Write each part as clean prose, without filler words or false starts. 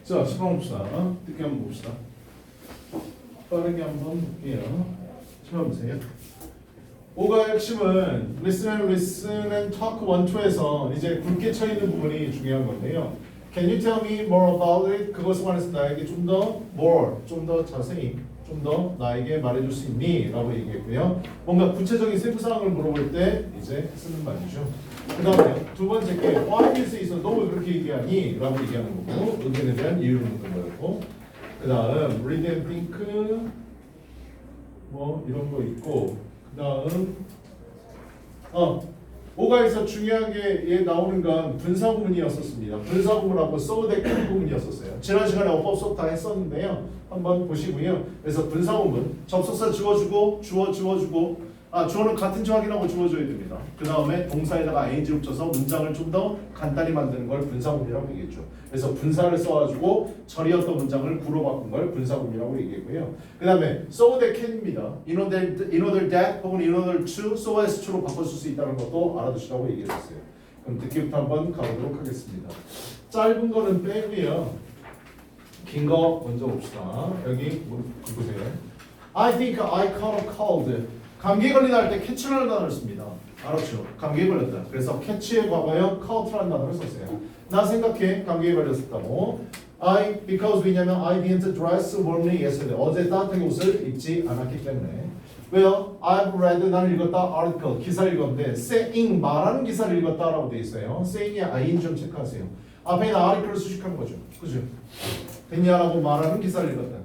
자, 10번 봅시다. 듣기 한번 봅시다. 빠르게 한번 볼게요. 10번 보세요. 5가의 핵심은 listen and talk 1, 2에서 이제 굳게 쳐 있는 부분이 중요한 건데요. Can you tell me more about it? 그것에 관해서 나에게 좀 더 more, 좀 더 자세히, 좀 더 나에게 말해줄 수 있니? 라고 얘기했고요. 뭔가 구체적인 세부사항을 물어볼 때 이제 쓰는 말이죠. 그 다음에 두 번째 게 why did you say 너 왜 그렇게 얘기하니? 라고 얘기하는 거고 의견에 대한 이유를 묻는 거였고 그 다음 read and think 뭐 이런 거 있고 그 다음 5가에서 중요하게 얘 나오는 건 분사구문이었었습니다. 분사구문하고 so that 구문이었었어요. 지난 시간에 어법 수업 다 했었는데요. 한번 보시고요. 그래서 분사구문 접속사 주어주고 주어주고 주어는 같은 주 확인하고 주어줘야 됩니다. 그 다음에 동사에다가 ing를 붙여서 문장을 좀 더 간단히 만드는 걸 분사구문이라고 얘기했죠. 그래서 분사를 써가지고 절이었던 문장을 구로 바꾼 걸 분사구문이라고 얘기했고요. 그 다음에 so that can입니다. in order that 혹은 in order to, so as to로 바꿔줄 수 있다는 것도 알아두시라고 얘기했어요. 그럼 듣기부터 한번 가보도록 하겠습니다. 짧은 거는 빼고요. 긴 거 먼저 봅시다. 여기 보세요. I think I caught a cold. 감기에 걸리다 할 때 catch라는 단어를 씁니다. 알았죠? 감기에 걸렸다. 그래서 catch의 과거형 caught라는 단어를 썼어요. 나 생각해 감기에 걸렸었다고. because 왜냐면 I didn't dress warmly yesterday. 어제 따뜻하게 옷을 입지 않았기 때문에. 왜요? I've read 나는 읽었다 article 기사를 읽었는데 saying 말하는 기사를 읽었다라고 돼 있어요. saying의 ing 좀 체크하세요. 앞에 있는 article을 수식한 거죠. 그죠? 됐냐라고 말하는 기사를 읽었다.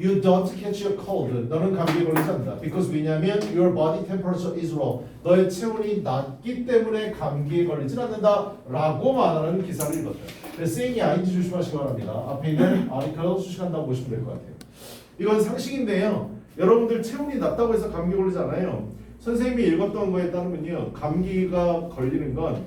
You don't catch a cold. 너는 감기에 걸리지 않는다. Because 왜냐하면 your body temperature is low. 너의 체온이 낮기 때문에 감기에 걸리지 않는다. 라고 말하는 기사를 읽었다. 그래서 saying이 ing 조심하시기 바랍니다. 앞에 있는 article 수식한다고 보시면 될 것 같아요. 이건 상식인데요. 여러분들 체온이 낮다고 해서 감기 걸리지 않아요. 선생님이 읽었던 거에 따르면요. 감기가 걸리는 건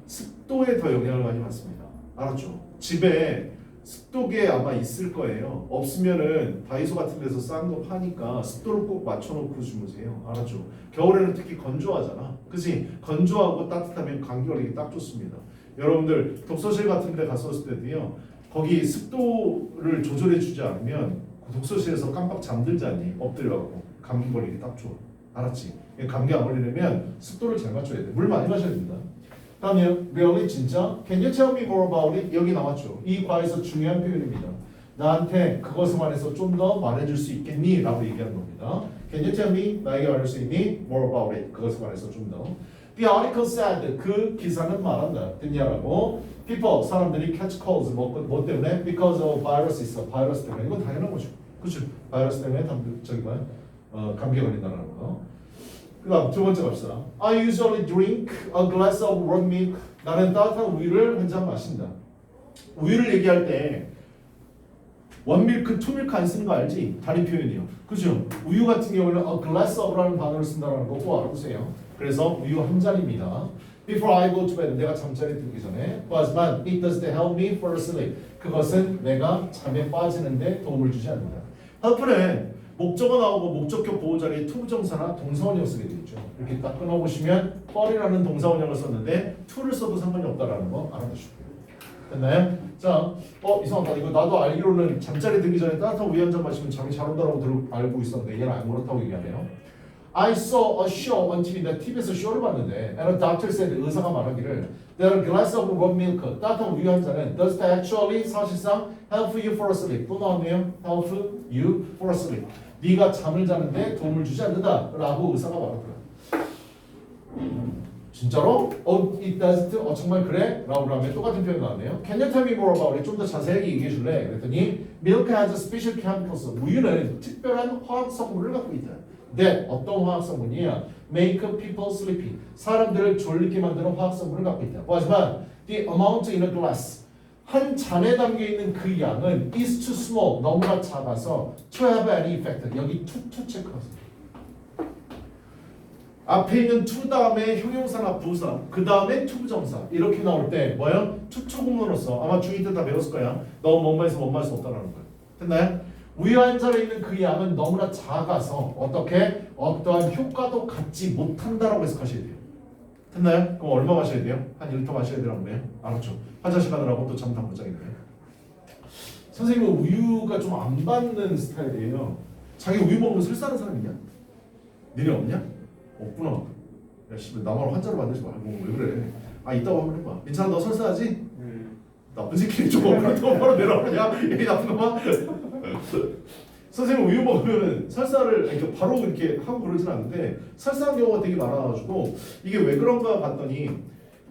습도에 더 영향을 많이 받습니다. 알았죠? 집에 습도계 아마 있을 거예요. 없으면은 다이소 같은 데서 싼 거 파니까 습도를 꼭 맞춰놓고 주무세요. 알았죠? 겨울에는 특히 건조하잖아. 그치? 건조하고 따뜻하면 감기 걸리기 딱 좋습니다. 여러분들 독서실 같은 데 갔었을 때도요. 거기 습도를 조절해 주지 않으면 독서실에서 깜빡 잠들자니 엎드려갖고 감기 걸리기 딱 좋아. 알았지? 감기 안 걸리려면 습도를 잘 맞춰야 돼. 물 많이 마셔야 된다. 다음에 really 진짜 Can you tell me more about it? 여기 나왔죠. 이 과에서 중요한 표현입니다. 나한테 그것에 관해서 좀 더 말해줄 수 있겠니? 라고 얘기하는 겁니다. Can you tell me? 나에게 말할 수 있니? More about it. 그것에 관해서 좀 더. The article said 그 기사는 말한다. 됐냐라고. People 사람들이 catch colds 뭐 때문에? Because of virus 있어. 바이러스 때문에. 이건 당연한 거죠. 그렇죠? 바이러스 때문에 감기에 걸린다는 거. 그 다음 두 번째 갑시다. I usually drink a glass of warm milk. 나는 따뜻한 우유를 한 잔 마신다. 우유를 얘기할 때 원밀크, 투밀크 안 쓰는 거 알지? 다른 표현이요. 그죠? 우유 같은 경우는 a glass of라는 단어를 쓴다는 거 꼭 알아두세요. 그래서 우유 한 잔입니다. Before I go to bed. 내가 잠자리 들기 전에. But it does help me fall asleep. 그것은 내가 잠에 빠지는데 도움을 주지 않는다. help는 목적어 나오고 목적격 보호 자리에 투부정사나 동사원형 쓰게 되어 있죠. 이렇게 딱 끊어보시면 펄이라는 동사원형을 썼는데 to를 써도 상관이 없다라는 거 알아두시고요. 됐나요? 자, 이상하다. 이거 나도 알기로는 잠자리 들기 전에 따뜻한 우유 한 잔 마시면 잠이 잘 온다라고 알고 있었는데 얘는 안 그렇다고 얘기하네요. I saw a show on TV. 내가 TV에서 쇼를 봤는데 and a doctor said 의사가 말하기를 that a glass of warm milk 따뜻한 우유 한 잔은 does that actually 사실상 help you fall asleep. 또 나왔네요. help you fall asleep. 네가 잠을 자는데 도움을 주지 않는다 라고 의사가 말하더라. 진짜로? It doesn't? 정말 그래? 라고 하면 똑같은 표현 나왔네요. Can you tell me more about it? 좀 더 자세하게 얘기해 줄래? 그랬더니 Milk has a special chemicals. 우유는 특별한 화학 성분을 갖고 있다. That 어떤 화학 성분이야? Make people sleepy. 사람들을 졸리게 만드는 화학 성분을 갖고 있다. 하지만 the amount in a glass. 한 잔에 담겨 있는 그 양은 is too small. 너무나 작아서 to have any effect. 여기 to 체크하세요. 앞에 있는 to 다음에 형용사나 부사, 그 다음에 투부정사 이렇게 나올 때 뭐예요? 투구문으로서 아마 중2 때 다 배웠을 거야. 너 뭔말에서 뭔말 수 없다라는 거야. 됐나요? 우유 한 잔에 있는 그 양은 너무나 작아서 어떻게 어떠한 효과도 갖지 못한다라고 해석하셔야 돼요. 됐나요? 그럼 얼마 마셔야 돼요? 한 1리터 마셔야 되라고 그래요? 알았죠? 화장실 가느라고 또 잠 다 못 자겠네요. 선생님은 우유가 좀 안 받는 스타일이에요. 자기 우유 먹으면 설사하는 사람 있냐? 니네 없냐? 없구나. 야 씨발 나만 환자로 만들지 말고 왜 그래? 아 이따가 한번 해봐. 괜찮아 너 설사하지? 나쁜 새끼 좀 먹으라고 바로 내려오냐? 얘 나쁜 놈아? 선생님 우유 먹으면 설사를 그러니까 바로 이렇게 하고 그러진 않는데 설사한 경우가 되게 많아가지고 이게 왜 그런가 봤더니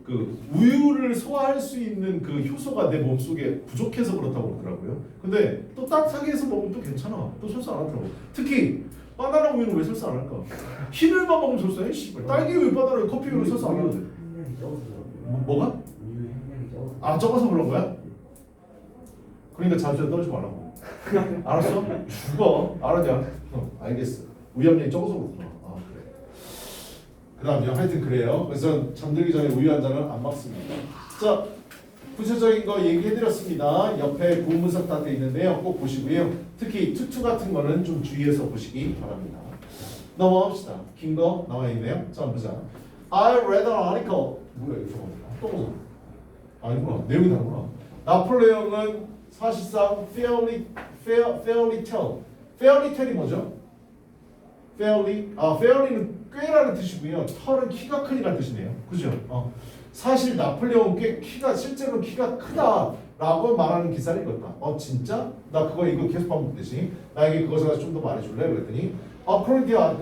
그 우유를 소화할 수 있는 그 효소가 내 몸속에 부족해서 그렇다고 그러더라고요. 근데 또 따뜻하게 해서 먹으면 또 괜찮아. 또 설사 안 하더라고. 특히 바나나 우유는 왜 설사 안 할까? 흰을만 먹으면 설사해. 씨발. 딸기 우유, 바나나 커피 우유 설사 안 하는데. 뭐가? 아 적어서 그런 거야? 그러니까 자주 떨지 말라고. 알았어? 죽어. 알았냐? 알겠어. 위험량이 적어서 그렇구나. 아 그래. 그 다음요. 하여튼 그래요. 그래서 잠들기 전에 우유 한 잔은 안 먹습니다. 자, 구체적인 거 얘기해드렸습니다. 옆에 구문석 다 돼 있는데요. 꼭 보시고요. 특히 투투 같은 거는 좀 주의해서 보시기 바랍니다. 넘어갑시다. 긴 거 나와 있네요. 자, 보자. I read an article. 뭐야 이거? 또 아니구나. 내용이 다르구나. 나폴레옹은 사실상 fairy tale이 뭐죠? fairy는 꽤라는 뜻이고요. 털은 키가 큰이라는 뜻이네요. 그죠? 사실 나폴레옹은 꽤 실제로 키가 크다라고 말하는 기사를 읽었다. 진짜? 나 이거 계속 반복되지. 나에게 그것에 대해서 좀 더 말해줄래? 그랬더니 그런데 야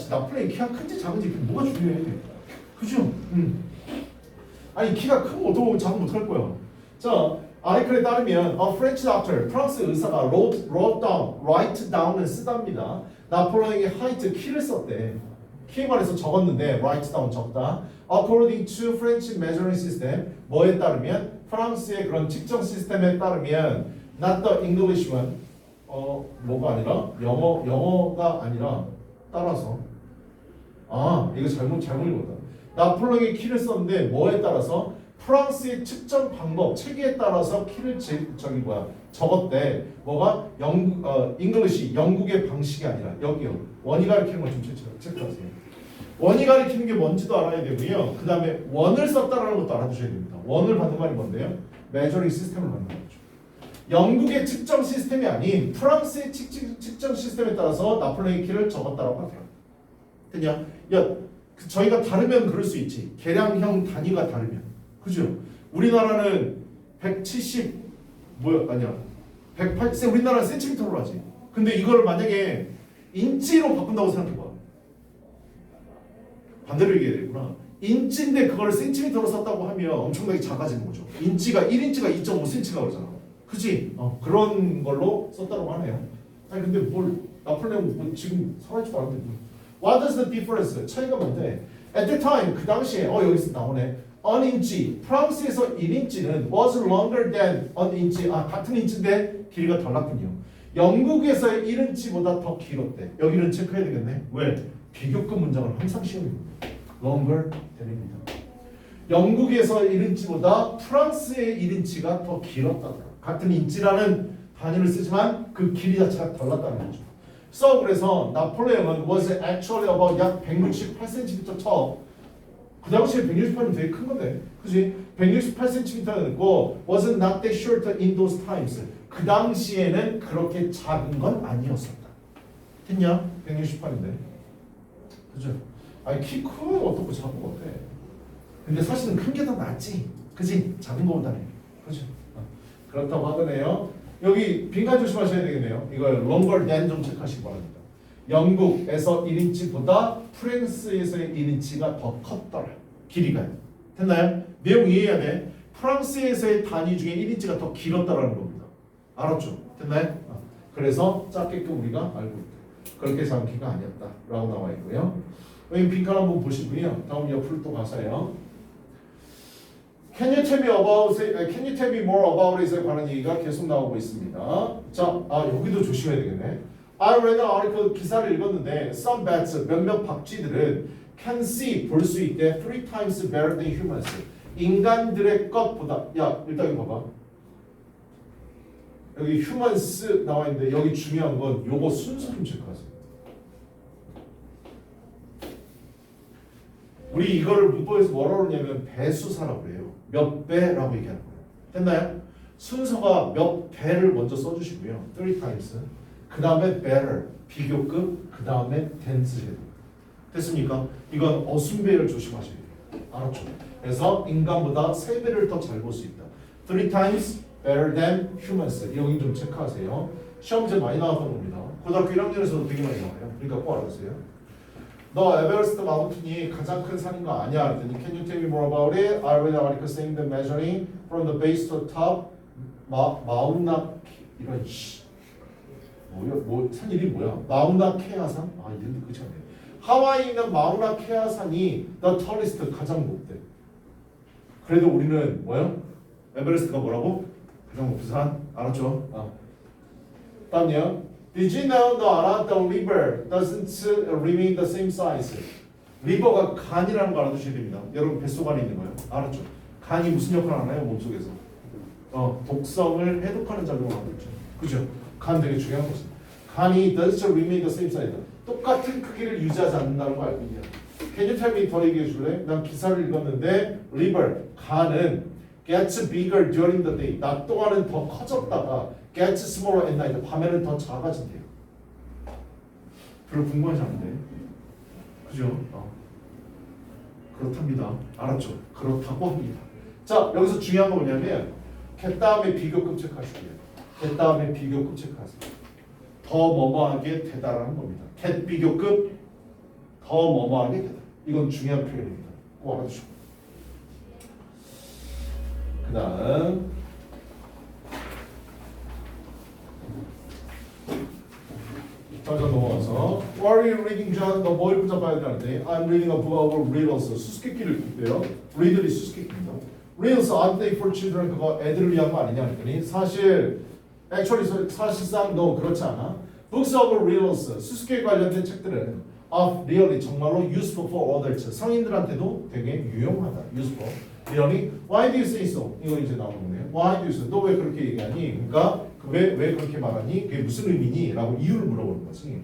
나폴레옹 키가 큰지 작은지 그게 뭐가 중요해? 그죠? 아니 키가 크면 어떻게 작으면 못할 거야. 자, 아리클에 따르면 a French doctor, 프랑스 의사가 write down을 쓰답니다. 나폴레옹이 height 키를 썼대. 키에 관해서 적었는데 write down 적다. According to French measuring system, 뭐에 따르면 프랑스의 그런 측정 시스템에 따르면 not the English one, 뭐가 아니라 영어가 아니라 따라서 이거 잘못 읽었다. 나폴레옹이 키를 썼는데 뭐에 따라서 프랑스의 측정 방법 체계에 따라서 키를 적었대. 뭐가 English 영국의 방식이 아니라 여기요. 원이 가리키는 걸 좀 체크하세요. 원이 가리키는 게 뭔지도 알아야 되고요. 그 다음에 원을 썼다라는 것도 알아두셔야 됩니다. 원을 받는 말이 뭔데요? 메저링 시스템을 받는 거죠. 영국의 측정 시스템이 아닌 프랑스의 측정 시스템에 따라서 나폴레옹의 키를 적었다라고 하세요. 됐냐? 저희가 다르면 그럴 수 있지. 계량형 단위가 다르면. 그죠? 우리나라는 170 180 우리나라는 센티미터로 하지. 근데 이거를 만약에 인치로 바꾼다고 생각해봐. 반대로 얘기해야 되구나. 인치인데 그걸 센티미터로 썼다고 하면 엄청나게 작아지는 거죠. 인치가 1인치가 2.5cm가 그러잖아. 그치? 그런 걸로 썼다고 하네요. 아니 근데 뭘 나폴레옹 지금 살아있지도 않은데 What is the difference? 차이가 뭔데? At the time 그 당시에 여기서 나오네. an inch 프랑스에서 1인치는 was longer than an inch 같은 인치인데 길이가 달랐군요. 영국에서의 1인치보다 더 길었대. 여기는 체크해야 되겠네. 왜? 비교급 문장은 항상 시험입니다. longer than입니다. 영국에서 1인치보다 프랑스의 1인치가 더 길었다. 같은 인치라는 단위를 쓰지만 그 길이 자체가 달랐다는 거죠. 그래서 나폴레옹은 was actually about 약 168cm tall. 그 당시에 168은 되게 큰 건데, 그지? 168cm였고 was not that short in those times. 그 당시에는 그렇게 작은 건 아니었었다. 됐냐? 168인데, 그죠? 아니 키 크면 어떻고 작은 거 어때? 근데 사실은 큰 게 더 낫지, 그지? 작은 거보다는, 그죠? 그렇다고 하더네요. 여기 빈칸 조심하셔야 되겠네요. 이거 longer than 좀 체크하시기 바랍니다. 영국에서 1인치보다 프랑스에서의 1인치가 더 컸더라. 길이가. 됐나요? 내용 이해해야 돼. 프랑스에서의 단위 중에 1인치가 더 길었다라는 겁니다. 알았죠? 됐나요? 그래서 작게끔 우리가 알고 있다. 그렇게 작은 키가 아니었다. 라고 나와 있고요. 여기 빈칸 한번 보시고요. 다음 옆으로 또 가서요. Can you tell me more about it에 관한 얘기가 계속 나오고 있습니다. 자, 여기도 조심해야 되겠네. I read an article 기사를 읽었는데 some bats 몇몇 박쥐들은 can see 볼 수 있대 3 times better than humans. 인간들의 것보다 일단 이거 봐봐. 여기 humans 나와 있는데 여기 중요한 건 요거 순서 좀 체크하세요. 우리 이거를 문법에서 뭐라고 그러냐면 배수사라고 그래요. 몇 배라고 얘기하는 거예요. 됐나요? 순서가 몇 배를 먼저 써주시고요. 3 times. 그 다음에 better, 비교급, 그 다음에 tense 제도. 됐습니까? 이건 어순배열 조심하셔야 돼요. 알았죠? 그래서 인간보다 3배를 더 잘 볼 수 있다. 3 times better than humans. 여기 좀 체크하세요. 시험제 많이 나왔던 겁니다. 고등학교 1학년에서도 되게 많이 나와요. 그러니까 꼭 알아두세요. 너 에베레스트 마운틴이 가장 큰 산인 거 아니야? 그랬더니 Can you tell me more about it? I read an article saying that measuring from the base to the top 마우나 이런 산 이름이 뭐야? 마우나 케아산? 아 이름도 그렇지 않네. 하와이에 있는 마우나 케아산이 the tallest 가장 높대. 그래도 우리는 뭐요? 에베레스트가 뭐라고? 가장 높은 산? 알았죠? 다음이요. Did you know 너 알아? The river doesn't remain the same size. 리버가 간이라는 거 알아두셔야 됩니다. 여러분 뱃속 안에 있는 거예요. 알았죠? 간이 무슨 역할을 하나요? 몸속에서. 독성을 해독하는 작용을 하고 있죠. 그죠? 간 되게 중요한 거죠. 간이 doesn't remain the same size. 똑같은 크기를 유지하지 않는다는 거 알고 있냐? Can you tell me 더 얘기해 줄래? 난 기사를 읽었는데 river, 간은 gets bigger during the day. 낮 동안은 더 커졌다가 gets smaller at night. 밤에는 더 작아진대요. 별로 궁금하지 않은데. 그죠? 그렇답니다. 알았죠? 그렇다고 합니다. 자, 여기서 중요한 거 뭐냐면 get 다음에 비교급 체크하실게요. get 다음에 비교급 체크하세요. 더 뭐뭐하게 되다라는 겁니다. get 비교급 더 뭐뭐하게 되다. 이건 중요한 표현입니다. 꼭 알아두시고. 그 다음 잠깐 넘어가서 What are you reading, John? 너 뭐 읽고 잡아야 되는데 I'm reading a book of riddles. 수수께끼를 읽고요. 리들이 수수께끼입니다. Riddles aren't they for children? 그거 애들을 위한 거 아니냐 그랬더니 사실상 너 그렇지 않아. Books of riddles 수수께끼 관련된 책들은 are really 정말로 useful for adults. 성인들한테도 되게 유용하다. useful. really? Why do you say so? 이거 이제 나오는 거네요. Why do you say? 너 왜 그렇게 얘기하니? 그러니까 왜 그렇게 말하니? 그게 무슨 의미니? 라고 이유를 물어보는 거지.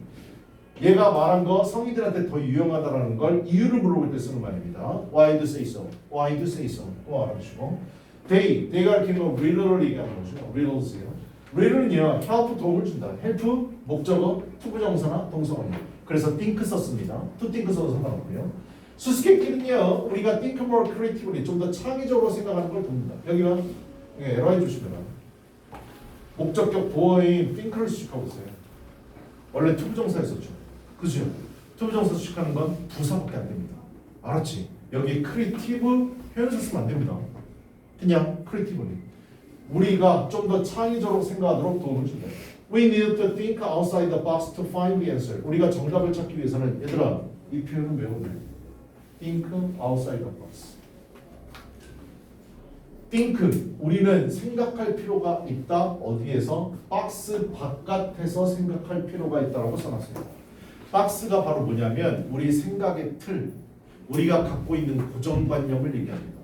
얘가 말한 거 성인들한테 더 유용하다라는 걸 이유를 물어볼 때 쓰는 말입니다. Why do you say so? Why do you say so? 또 알아주시고 they가 가리키는 건 riddle를 얘기하는 거죠. riddles요. riddle는요. help 도움을 준다. help 목적어 투부정사나 동사원이에요. 그래서 think 썼습니다. to think 써도 상관없고요. 수수께끼는요. 우리가 think more creatively 좀 더 창의적으로 생각하는 걸 돕니다. 여기만 에러해 주시면 목적격 보어인 think를 수식하고 있어요. 원래 투부정사에 썼죠. 그죠? 투부정사 수식하는 건 부사밖에 안 됩니다. 알았지? 여기 크리에이티브 표현사 쓰면 안 됩니다. 그냥 크리에이티브니. 우리가 좀 더 창의적으로 생각하도록 도움을 준다. We need to think outside the box to find the answer. 우리가 정답을 찾기 위해서는 얘들아 이 표현을 외워야 돼. Think outside the box. think 우리는 생각할 필요가 있다. 어디에서? 박스 바깥에서 생각할 필요가 있다라고 써놨어요. 박스가 바로 뭐냐면 우리 생각의 틀, 우리가 갖고 있는 고정관념을 얘기합니다.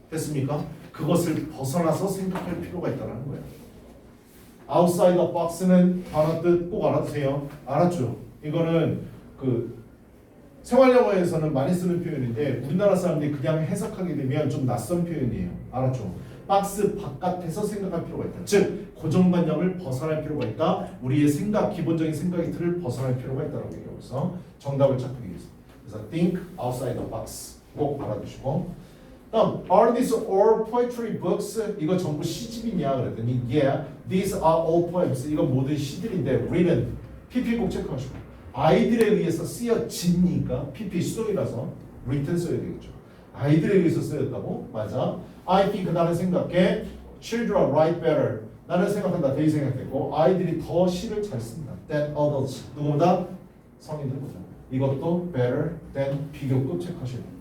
됐습니까? 그것을 벗어나서 생각할 필요가 있다는 거예요. outside the box는 단어 뜻 꼭 알아두세요. 알았죠? 이거는 생활 영어에서는 많이 쓰는 표현인데 우리나라 사람들이 그냥 해석하게 되면 좀 낯선 표현이에요. 알았죠? 박스 바깥에서 생각할 필요가 있다. 즉 고정관념을 벗어날 필요가 있다. 우리의 기본적인 생각의 틀을 벗어날 필요가 있다라고 얘기하고 있어. 정답을 찾기 위해서. 그래서 think outside the box 꼭 알아두시고. 다음, are these all poetry books? 이거 전부 시집이냐 그랬더니 yeah, these are all poems. 이건 모든 시들인데 written, PP 꼭 체크하시고. 아이들에 의해서 쓰여진니까 PP 수동이라서 written 써야 되겠죠. 아이들에 의해서 쓰였다고? 맞아. I think 나는 생각해. Children write better. 나는 생각한다. they 생각했고 아이들이 더 시를 잘 쓴다. than adults. 누구보다? 성인들보다. 이것도 better than 비교급 체크하셔야 됩니다.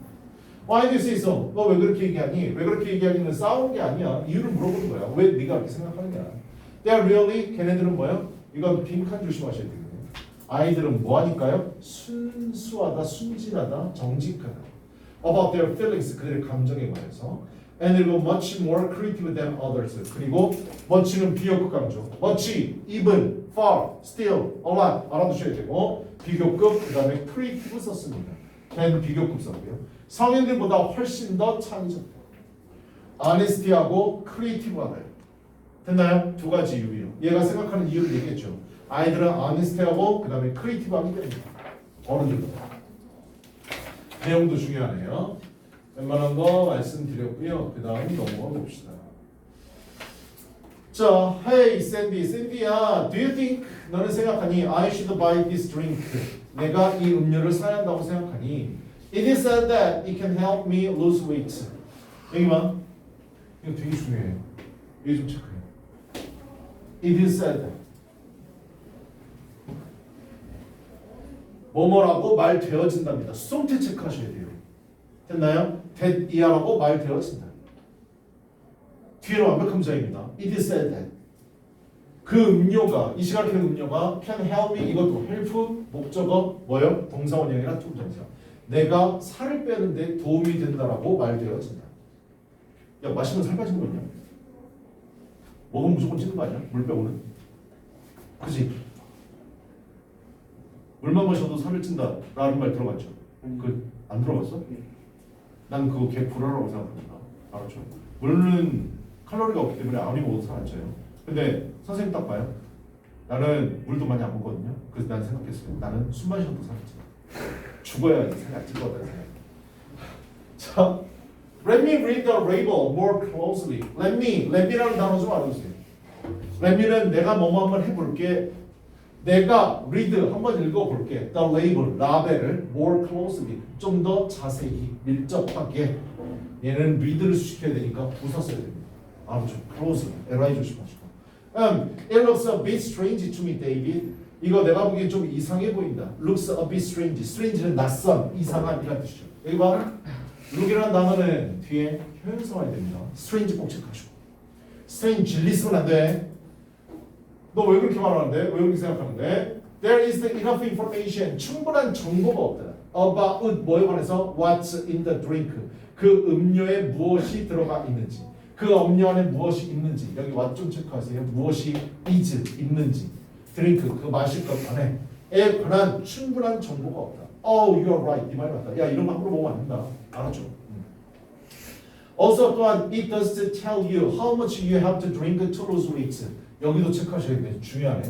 Why do you say so? 너 왜 그렇게 얘기하니? 왜 그렇게 얘기하기는 싸우는 게 아니야. 이유를 물어보는 거야. 왜 네가 그렇게 생각하느냐. They are really 걔네들은 뭐예요? 이건 빈칸 조심하셔야 되거든요. 아이들은 뭐 하니까요? 순수하다, 순진하다, 정직하다. About their feelings, 그들의 감정에 관해서. And it will much more creative than others. 그리고 much는 비교급 강조. much, even, far, still, a lot 알아두셔야 되고 비교급 그 다음에 creative 썼습니다. than 비교급 썼고요. 성인들보다 훨씬 더 창의적이다. honesty하고 creative하다. 됐나요? 두 가지 이유예요. 얘가 생각하는 이유를 얘기했죠. 아이들은 honest하고 그 다음에 크리에이티브하기 때문입니다. 어른들도. 내용도 중요하네요. 웬만한 거 말씀드렸고요. 그 다음 넘어가 봅시다. 자, hey Sandy, Sandy야, do you think 너는 생각하니 I should buy this drink? 내가 이 음료를 사야 한다고 생각하니? It is said that it can help me lose weight. 여기만 이거 되게 중요해요. 여기 좀 체크해요. It is said that 뭐뭐라고 말되어진답니다. 수동태 체크하셔야 돼요. 됐나요? that 이하라고 말되어진다. 뒤에는 완벽한 문장입니다. It is said that 그 음료가 이 시간에 그 음료가 can help me 이것도 help 목적어 뭐요? 동사원형이랑 투부정사. 내가 살을 빼는데 도움이 된다라고 말되어진다. 야 마시면 살 빠지는 거냐? 먹으면 무조건 찌는 거 아니야? 물 빼고는. 그지? 물만 마셔도 살을 찐다라는 말 들어봤죠? 그 안 들어봤어? 난 그거 개 불화라고 생각합니다. 알았죠? 물은 칼로리가 없기 때문에 아무리 먹어도 살 안 쪄요. 근데 선생님 딱 봐요. 나는 물도 많이 안 먹거든요. 그래서 난 생각했어요. 나는 숨 마셔도 살이 쪄. 죽어야 살이 안 찔 것 같다는 생각. 자, let me read the label more closely. let me라는 단어 좀 알아주세요. let me는 내가 뭐뭐 한번 해볼게. 내가 read 한번 읽어볼게. the label, 라벨을 more closely, 좀 더 자세히, 밀접하게. 얘는 read를 수식해야 되니까 부사 써야 됩니다. 알았죠? closely, li 조심하시고. It looks a bit strange to me, David. 이거 내가 보기엔 좀 이상해 보인다. looks a bit strange. strange는 낯선, 이상한 이란 뜻이죠. 여기 봐. look이라는 단어는 뒤에 형용사 와야 됩니다. strange 꼭 체크하시고. strange 진리 쓰면 안 돼. 너 왜 그렇게 말하는데? 왜 그렇게 생각하는데? There is enough information. 충분한 정보가 없다. About 뭐에 관해서? What's in the drink. 그 음료에 무엇이 들어가 있는지. 그 음료 안에 무엇이 있는지. 여기 what 좀 체크하세요. 무엇이 is 있는지. 드링크 그 마실 것 안에 관한 충분한 정보가 없다. Oh, you are right. 이 말이 맞다. 야 이런 거 함부로 보면 안 된다. 알았죠? Also 또한 it does tell you how much you have to drink to lose weight. 여기도 체크하셔야 돼요. 중요하네.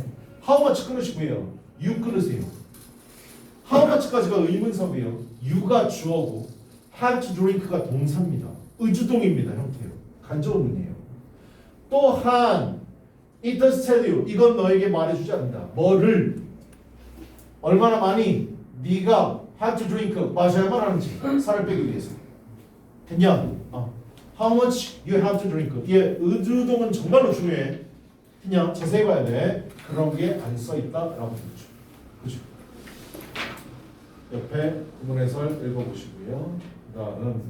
How much 끊으시고요. You 끊으세요. How much까지가 의문사고요. you가 주어고 have to drink가 동사입니다. 의주동입니다. 형태요. 간접문이에요. 또한 it does tell you 이건 너에게 말해주지 않는다. 뭐를 얼마나 많이 네가 have to drink 마셔야만 하는지 살을 빼기 위해서. 됐냐? How much you have to drink. 얘 의주동은 정말로 중요해. 그냥 자세히 봐야 돼. 그런 게 안 써 있다라고 되죠. 그죠? 옆에 구문 해설 읽어보시고요. 그다음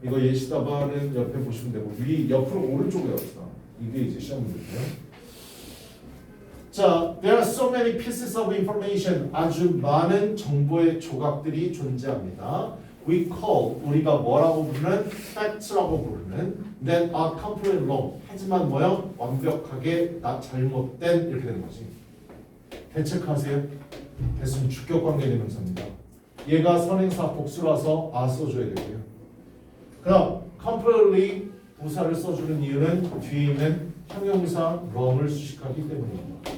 이거 예시답안은 옆에 보시면 되고 위 옆으로 오른쪽에 갑시다. 이게 이제 시험 문제고요. 자, there are so many pieces of information. 아주 많은 정보의 조각들이 존재합니다. We call 우리가 뭐라고 부르는 facts라고 부르는 that are completely wrong. 하지만 뭐요? 완벽하게 잘못된 이렇게 되는 거지. 대체하세요. 대수는 주격 관계 대명사입니다. 얘가 선행사 복수라서 써줘야 되고요. 그럼 completely 부사를 써주는 이유는 뒤에 있는 형용사 wrong을 수식하기 때문입니다.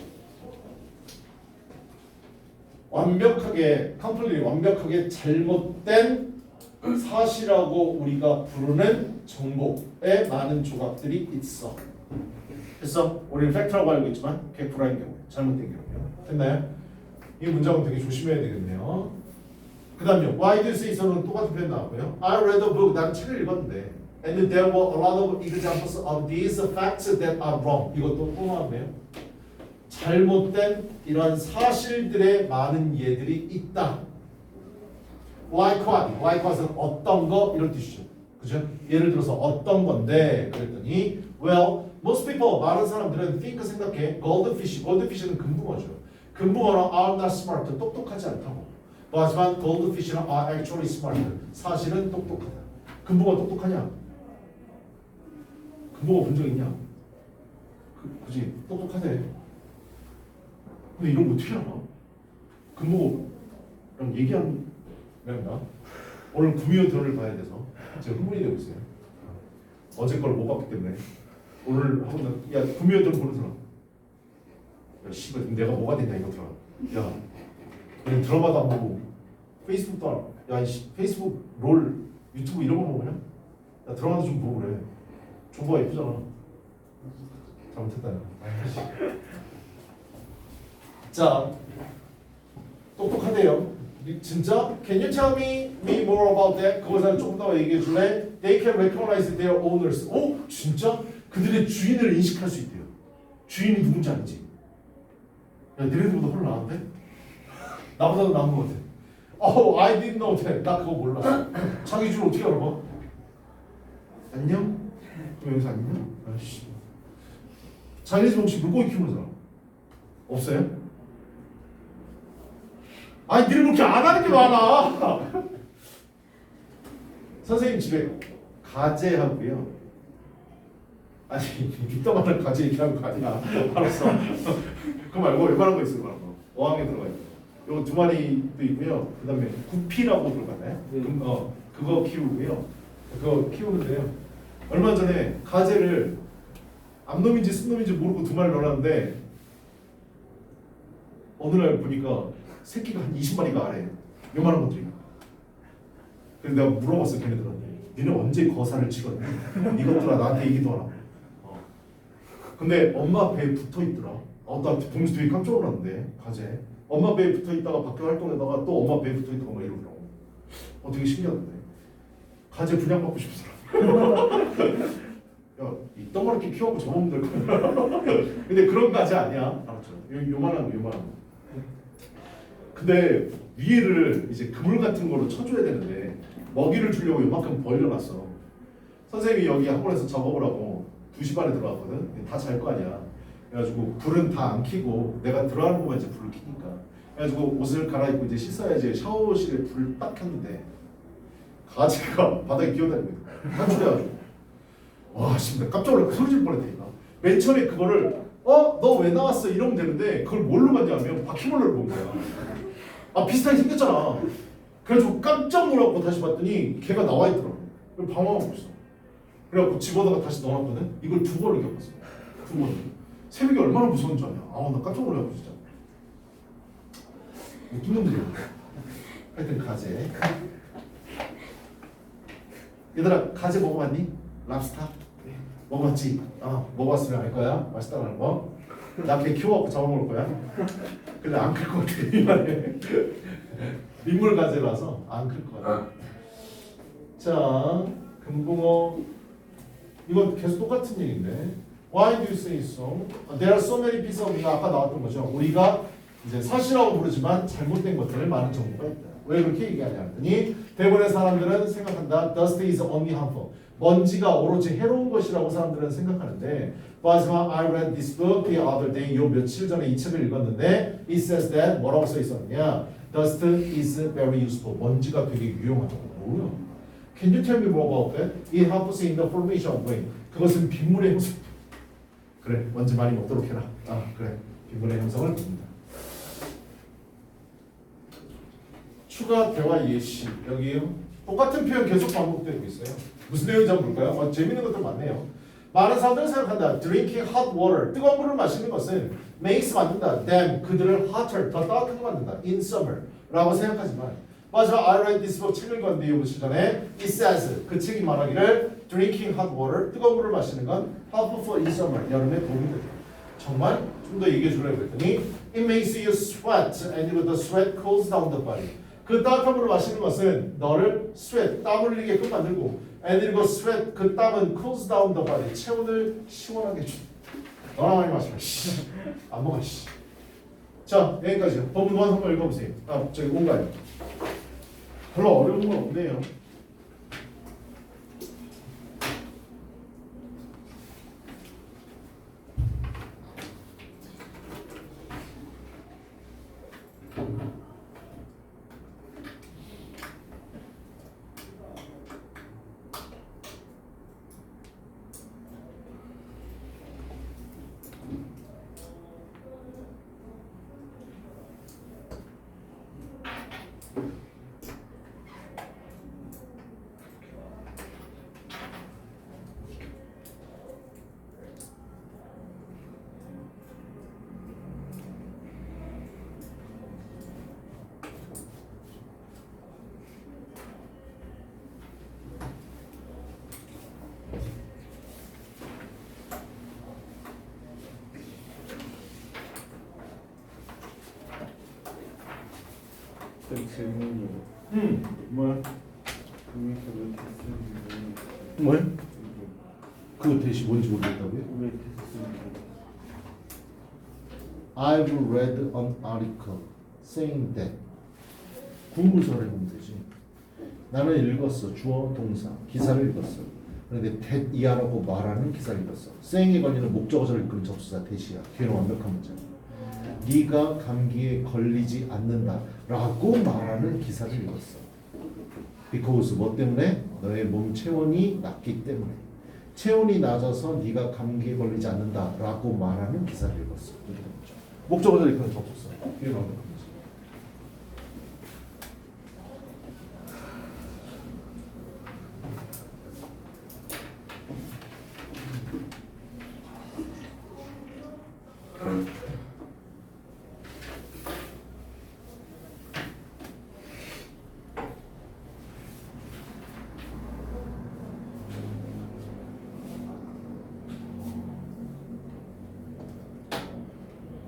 완벽하게 completely 완벽하게 잘못된 사실이라고 우리가 부르는 정보에 많은 조각들이 있어. 그래서 우리는 팩트라고 알고 있지만 그게 불화인 경우에 잘못된 경우에요. 됐나요? 이 문장은 되게 조심해야 되겠네요. 그 다음요. Why do you say so는 똑같은 표현 나왔고요. I read a book. 나는 책을 읽었는데 And there were a lot of examples of these facts that are wrong. 이것도 또 나왔네요. 잘못된 이런 사실들의 많은 예들이 있다. Like what? Like what은 어떤 거 이런 뜻이죠. 그죠? 예를 들어서 어떤 건데 그랬더니 well, most people 많은 사람들은 think 생각해 goldfish는 금붕어죠. 금붕어는 are not smart 똑똑하지 않다고. 하지만 goldfish는 are actually smart 사실은 똑똑하다. 금붕어 똑똑하냐? 금붕어 본 적 있냐? 그지? 똑똑하대. 근데 이런 거 어떻게 알아? 금붕어랑 얘기하는 나 오늘 구미호 드론을 봐야 돼서 제가 흥분이 되고 있어요. 어제 걸 못 봤기 때문에 오늘 하고 야 구미호들 보는 사람. 야 씨발 내가 뭐가 됐냐 이거더라. 야 그냥 드라마도 안 보고 페이스북도 안. 야 페이스북 롤 유튜브 이런 거 보냐? 야 드라마도 좀 보고 그래. 조보가 예쁘잖아. 잘못했다. 자 똑똑하대요. 진짜? Can you tell me more about that? 그것을 조금 더 얘기해 줄래? They can recognize their owners. 오 진짜? 그들의 주인을 인식할 수 있대요. 주인이 누군지 알지? 야 니네들보다 훨씬 나은데? 나보다 더 나은 것 같아. Oh, I didn't know that. 나 그거 몰라. 자기 줄 어떻게 알아봐? 안녕? 그럼 여기서 안녕? 아이씨. 자기 집 혹시 물고기 키우는 사람? 없어요? 아니 니는 그렇게 안 하는 게 많아. 선생님 집에 가재하고요. 아니 이따만한 가재 얘기하는 거 아니야. 알았어. 그거 말고 웬만한 거 있어요. 어항에 들어가 있고. 요거 2마리도 있고요. 그 다음에 구피라고 들어가나요? 그거 키우고요. 그거 키우는데요. 얼마 전에 가재를 암놈인지 순놈인지 모르고 2마리 넣어놨는데 어느 날 보니까 새끼가 한 20마리가 아래 요만한 것들이. 그래서 내가 물어봤어 걔네들한테. 니네 언제 거사를 찍었니? 이것들아 나한테 얘기도 하라고. 근데 엄마 배에 붙어있더라. 나 보면서 되게 깜짝 놀랐는데 가재. 엄마 배에 붙어있다가 밖에 활동하다가 또 엄마 배에 붙어있다가 막 이러더라고. 되게 신기하던데. 가재 분양받고 싶은 사람. 야, 이따만하게 키워고 접으면 될 거야. 근데 그런 가재 아니야. 알았죠? 요만한 거. 근데 위에를 이제 그물 같은 걸로 쳐줘야 되는데 먹이를 주려고 요만큼 벌려놨어. 선생님이 여기 학원에서 작업을 2시 반에 들어왔거든. 다 잘 거 아니야. 그래가지고 불은 다 안 켜고 내가 들어가는 동안 이제 불을 켜니까. 그래가지고 옷을 갈아입고 이제 씻어야지 샤워실에 불 딱 켰는데 가재가 바닥에 기어다니고 한줄해가지고 와 진짜 깜짝 놀라고 소리 질 뻔했다니까. 맨 처음에 그거를 너 왜 나왔어 이러면 되는데 그걸 뭘로 봤냐면 바퀴벌레를 본 거야. 비슷하게 생겼잖아. 그래가지고 깜짝 놀랐고 다시 봤더니 걔가 나와 있더라고. 방황하고 있어. 그래갖고 집어다가 다시 넣어놨거든. 이걸 2번을 겪었어. 2번. 새벽에 얼마나 무서운 줄 아냐. 나 깜짝 놀라고 진짜. 웃긴 놈들이야. 하여튼 가재. 얘들아 가재 먹어봤니? 랍스타? 먹어봤지? 먹어봤으면 알 거야. 맛있다는 거. 나 걔 키워갖고 잡아먹을 거야. 근데 안 클 것 같아. 이 말에. 민물 가재라서 안 클 것 같아. 자, 금붕어. 이건 계속 똑같은 얘기인데. Why do you say so? There are so many pieces of 아까 나왔던 거죠. 우리가 이제 사실이라고 부르지만 잘못된 것들을 많은 정보가 있다. 왜 그렇게 얘기하냐 했더니 대부분의 사람들은 생각한다. Dust is only harmful. 먼지가 오로지 해로운 것이라고 사람들은 생각하는데 하지만 I read this book the other day. 요 며칠 전에 이 책을 읽었는데 it says that 뭐라고 써 있었냐? Dust is very useful. 먼지가 되게 유용하다고. 뭐야? Can you tell me more about that? It helps in the formation of rain. 그것은 빗물의 형성. 그래, 먼지 많이 먹도록 해라. 그래, 빗물의 형성을 봅니다. 추가 대화 예시 여기요. 똑같은 표현 계속 반복되고 있어요. 무슨 내용인지 한번 볼까요? 재밌는 것들 많네요. 많은 사람들은 생각한다. Drinking hot water, 뜨거운 물을 마시는 것은 makes 만든다. them, 그들을 hotter, 더 따뜻하게 만든다. in summer 라고 생각하지만 맞아, I read this book 책을 읽었는데 이 며칠 전에 it says, 그 책이 말하기를 drinking hot water, 뜨거운 물을 마시는 건 helpful for in summer, 여름에 도움이 된다. 정말 좀 더 얘기해 주려고 했더니 it makes you sweat and the sweat cools down the body. 그 따뜻한 물을 마시는 것은 너를 sweat, 땀을 흘리게끔 만들고 and the sweat, 그 땀은 cools down the body, 체온을 시원하게 해준다. 너나 많이 마시면 안 먹어. 자, 여기까지요. 본문 1 한번 읽어보세요. 저기 온가요? 별로 어려운 건 없네요. 질문이 뭐야? 여기서 왜 됐는지 뭐야? 그 대시 뭔지 모르겠다고요? 왜 됐는지 I've read an article saying that 구문서를 해보면 되지. 나는 읽었어. 주어, 동사, 기사를 읽었어. 그런데 that 이하라고 말하는 기사를 읽었어. saying에 걸리는 목적어를 이끄는 접수사 that이야. 걔는 완벽한 문제야. 네가 감기에 걸리지 않는다라고 말하는 기사를 읽었어. because 뭐 때문에? 너의 몸 체온이 낮기 때문에. 체온이 낮아서 네가 감기에 걸리지 않는다라고 말하는 기사를 읽었어. 이렇게 되는 거죠. 목적어를 이끄는 접수사. 걔는 완벽한 문제.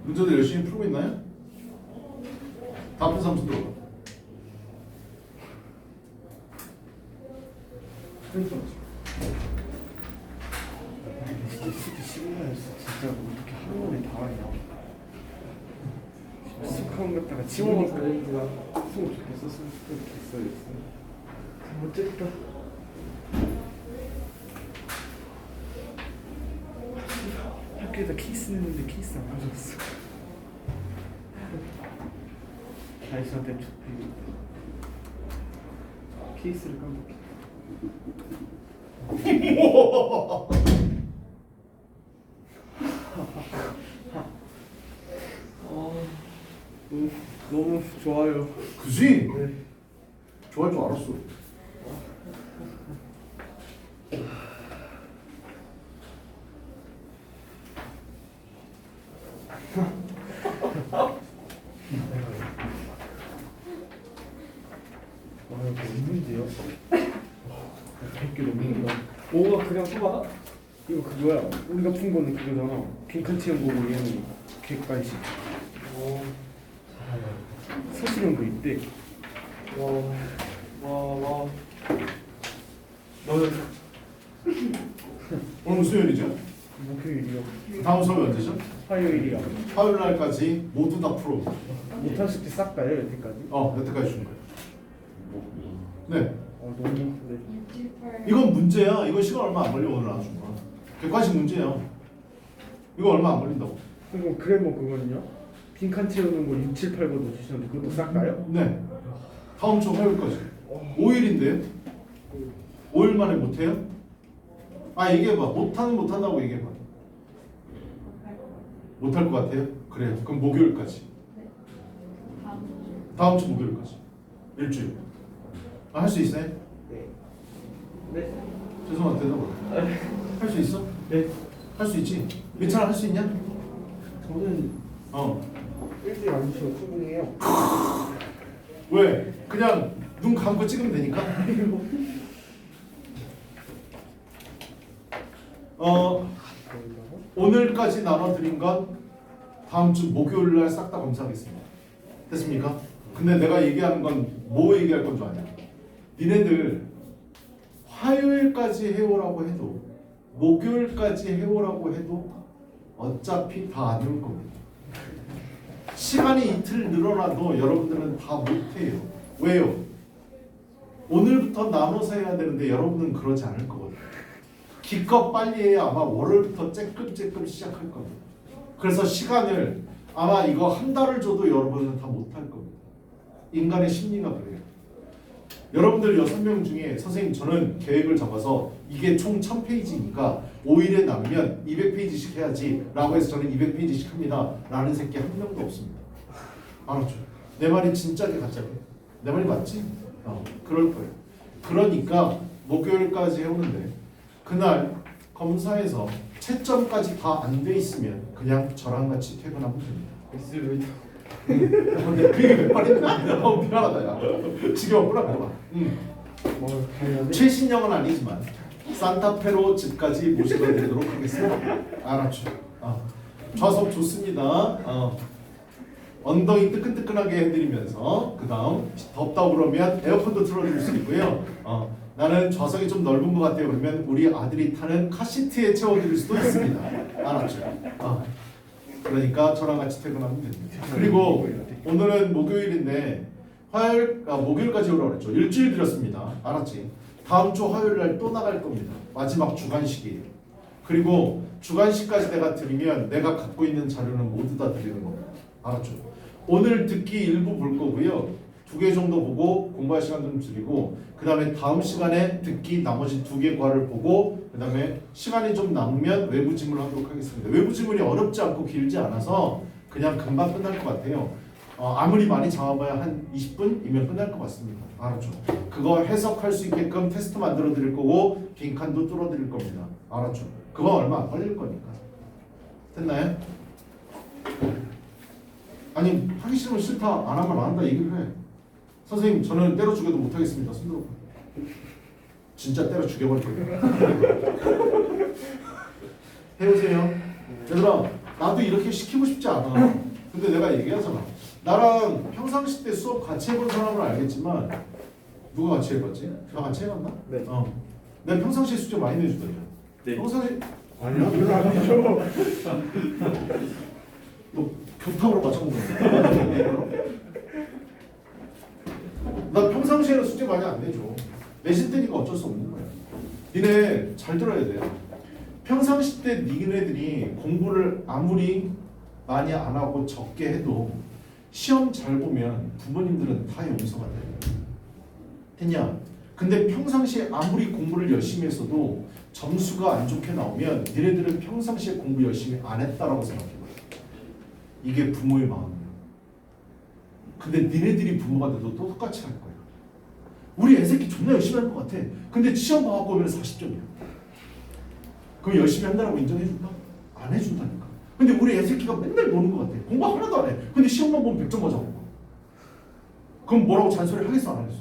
문제들 열심히 풀고 있나요? 다음 삼수 들어가. 진짜 쓰기 싫어했어. 진짜 어떻게 한 번에 다 하냐. 스카운 갖다가 지원해서 내가 했으면 좋겠었으면 좋겠어. 어쨌다. 학교에다 케이스 냈는데 케이스 안 가져왔어. 아이스한테 케이스를 깜빡해. 너무 좋아요. 그지? 네. 좋아할 줄 알았어. 이거 없는데요? 100개 넘는다. 오가 그냥 뽑아? 이거 그거야. 우리가 푼 거는 그거잖아. 빈칸 채운 거고 얘는 객관식. 서술형도 있대. 너는 오늘 수요일이죠? 목요일이요. 다음 수업이 언제죠? 화요일이야. 화요일 날까지 모두 다 풀어. 못한 숙제 싹 다요 여태까지. 여태까지 준 거예요. 네. 너무 네. 이건 문제야. 이거 시간 얼마 안 걸려. 오늘 나준 거. 객관식 문제야. 이거 얼마 안 걸린다고. 그리고 그래머 그거는요? 빈칸 채우는 거 6, 7, 8번도 주셨는데 그것도 싹 다요? 네. 다음 주 화요일까지. 5일인데요? 5일 만에 못해요? 얘기해봐. 못한다고 얘기해봐. 못할 것 같아요? 그래요. 그럼 목요일까지. 다음 주 목요일까지. 일주일. 할 수 있어요? 네. 네. 죄송한데 대답을. 할 수 있어? 네. 할 수 있지? 민찬아 할 수 있냐? 저는 일주일 안 주셔도 충분해요. 왜? 그냥 눈 감고 찍으면 되니까. 오늘까지 나눠드린 건 다음 주 목요일 날 싹 다 검사하겠습니다. 됐습니까? 근데 내가 얘기하는 건 뭐 얘기할 건 줄 아냐? 니네들 화요일까지 해오라고 해도 목요일까지 해오라고 해도 어차피 다 안 올 겁니다. 시간이 이틀 늘어나도 여러분들은 다 못해요. 왜요? 오늘부터 나눠서 해야 되는데 여러분은 그러지 않을 거거든요. 기껏 빨리 해야 아마 월요일부터 쬐끔쬐끔 시작할 겁니다. 그래서 시간을 아마 이거 한 달을 줘도 여러분은 다 못할 겁니다. 인간의 심리가 그래요. 여러분들 6명 중에 선생님 저는 계획을 잡아서 이게 총 1000페이지니까 5일에 나누면 200페이지씩 해야지 라고 해서 저는 200페이지씩 합니다 라는 새끼 한 명도 없습니다. 알았죠? 내 말이 진짜게 가짜게? 내 말이 맞지? 그럴 거예요. 그러니까 목요일까지 해오는데 그날 검사에서 채점까지 다 안 돼 있으면 그냥 저랑 같이 퇴근하면 됩니다. 근데 그게 몇 발인가? 미안하다 야. 지겨웠구나 그래봐. 최신형은 아니지만 산타페로 집까지 모시다 드리도록 하겠습니다. 알았죠? 좌석 좋습니다. 엉덩이 뜨끈뜨끈하게 해드리면서 그 다음 덥다 그러면 에어컨도 틀어줄 수 있고요. 나는 좌석이 좀 넓은 것 같아요. 그러면 우리 아들이 타는 카시트에 채워드릴 수도 있습니다. 알았죠? 그러니까 저랑 같이 퇴근하면 됩니다. 그리고 오늘은 목요일인데 목요일까지 오라고 그랬죠. 일주일 드렸습니다. 알았지? 다음 주 화요일 날 또 나갈 겁니다. 마지막 주간식이에요. 그리고 주간식까지 내가 드리면 내가 갖고 있는 자료는 모두 다 드리는 겁니다. 알았죠? 오늘 듣기 일부 볼 거고요. 2개 정도 보고 공부할 시간 좀 드리고 그 다음에 다음 시간에 듣기 나머지 2개 과를 보고 그 다음에 시간이 좀 남으면 외부 지문 하도록 하겠습니다. 외부 지문이 어렵지 않고 길지 않아서 그냥 금방 끝날 것 같아요. 아무리 많이 잡아봐야 한 20분이면 끝날 것 같습니다. 알았죠? 그거 해석할 수 있게끔 테스트 만들어 드릴 거고 빈칸도 뚫어 드릴 겁니다. 알았죠? 그거 얼마 안 걸릴 거니까. 됐나요? 아니 하기 싫으면 싫다 안 하면 안 한다 얘기를 해. 선생님 저는 때려 죽여도 못 하겠습니다. 손들어. 진짜 때려 죽여버릴 거예요. 해보세요. 얘들아 나도 이렇게 시키고 싶지 않아. 근데 내가 얘기하잖아. 나랑 평상시 때 수업 같이 해본 사람은 알겠지만 누가 같이 해봤지? 나 같이 해봤나? 네. 내가 평상시에 숙제 많이 내주더니. 네. 평상시 아니요, 그건 아니죠. 너 교탁으로 맞춰본 거야. 나 평상시에는 숙제 많이 안 내줘. 내신 때니까 어쩔 수 없는 거야. 니네 잘 들어야 돼요. 평상시 때 니네들이 공부를 아무리 많이 안 하고 적게 해도 시험 잘 보면 부모님들은 다 용서가 돼요. 됐냐? 근데 평상시에 아무리 공부를 열심히 했어도 점수가 안 좋게 나오면 니네들은 평상시에 공부 열심히 안 했다라고 생각해요. 이게 부모의 마음이야. 근데 니네들이 부모가 돼도 또 똑같이 할 거야. 우리 애새끼 존나 열심히 할 것 같아. 근데 시험 봐갖고 오면 40점이야. 그럼 열심히 한다라고 인정해줄까? 안 해준다니까. 근데 우리 애새끼가 맨날 노는 것 같아. 공부 하나도 안 해. 근데 시험만 보면 100점 맞아갖고. 그럼 뭐라고 잔소리 하겠어 안 하겠어?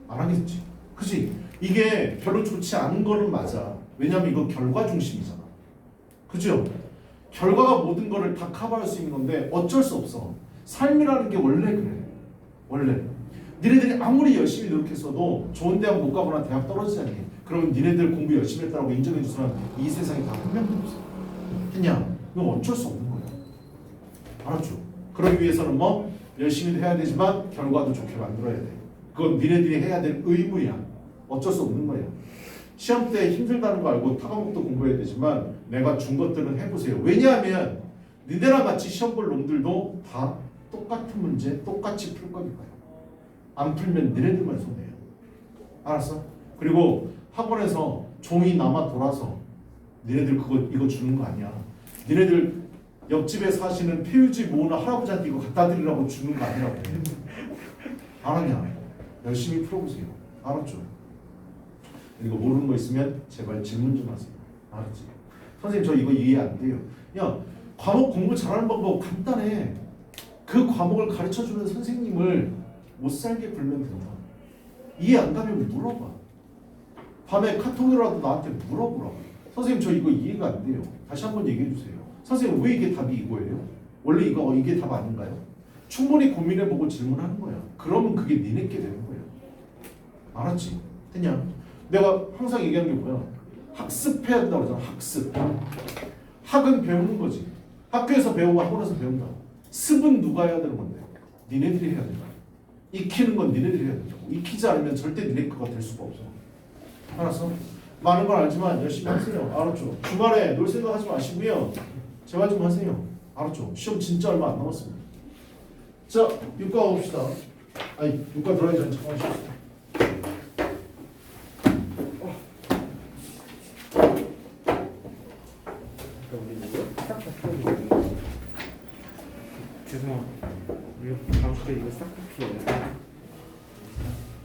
안 하겠지. 그치? 이게 별로 좋지 않은 거는 맞아. 왜냐면 이거 결과 중심이잖아. 그죠? 결과가 모든 거를 다 커버할 수 있는 건데 어쩔 수 없어. 삶이라는 게 원래 그래. 원래. 니네들이 아무리 열심히 노력했어도 좋은 대학 못 가거나 대학 떨어지잖니. 그러면 니네들 공부 열심히 했다고 인정해 줄 사람 이 세상에 다 한 명도 없어. 했냐? 이건 어쩔 수 없는 거야. 알았죠? 그러기 위해서는 뭐? 열심히 해야 되지만 결과도 좋게 만들어야 돼. 그건 니네들이 해야 될 의무야. 어쩔 수 없는 거야. 시험 때 힘들다는 거 알고 타과목도 공부해야 되지만 내가 준 것들은 해보세요. 왜냐하면 니네랑 같이 시험 볼 놈들도 다 똑같은 문제 똑같이 풀 거니까요. 안 풀면 니네들만 손해요. 알았어? 그리고 학원에서 종이 남아 돌아서 니네들 이거 주는 거 아니야. 니네들 옆집에 사시는 폐유지 모으는 할아버지한테 이거 갖다 드리라고 주는 거 아니라고. 알았냐? 열심히 풀어보세요. 알았죠? 이거 모르는 거 있으면 제발 질문 좀 하세요. 알았지? 선생님 저 이거 이해 안 돼요. 야 과목 공부 잘하는 방법 간단해. 그 과목을 가르쳐주는 선생님을 못 살게 굴면 된다. 이해 안 가면 물어봐. 밤에 카톡이라도 나한테 물어보라고. 선생님 저 이거 이해가 안 돼요. 다시 한번 얘기해 주세요. 선생님 왜 이게 답이 이거예요? 원래 이게 답 아닌가요? 충분히 고민해보고 질문하는 거야. 그러면 그게 니네께 되는 거예요. 알았지? 됐냐? 내가 항상 얘기하는 게 뭐야? 학습해야 된다고 그러잖아. 학습. 학은 배우는 거지. 학교에서 배우고 학원에서 배운다. 습은 누가 해야 되는 건데? 니네들이 해야 된다. 익히는 건 니네들이 해야 된다고. 익히지 않으면 절대 니네 거가 될 수가 없어. 알았어? 많은 건 알지만 열심히 하세요. 알았죠? 주말에 놀 생각 하지 마시고요. 제발 좀 하세요. 알았죠? 시험 진짜 얼마 안 남았습니다. 자, 육과 봅시다. 아니, 육과 들어가기 전에 잠깐 쉬었어요. 죄송합니다. 우리 다음 주에 이거 싹 다 풀어야 돼.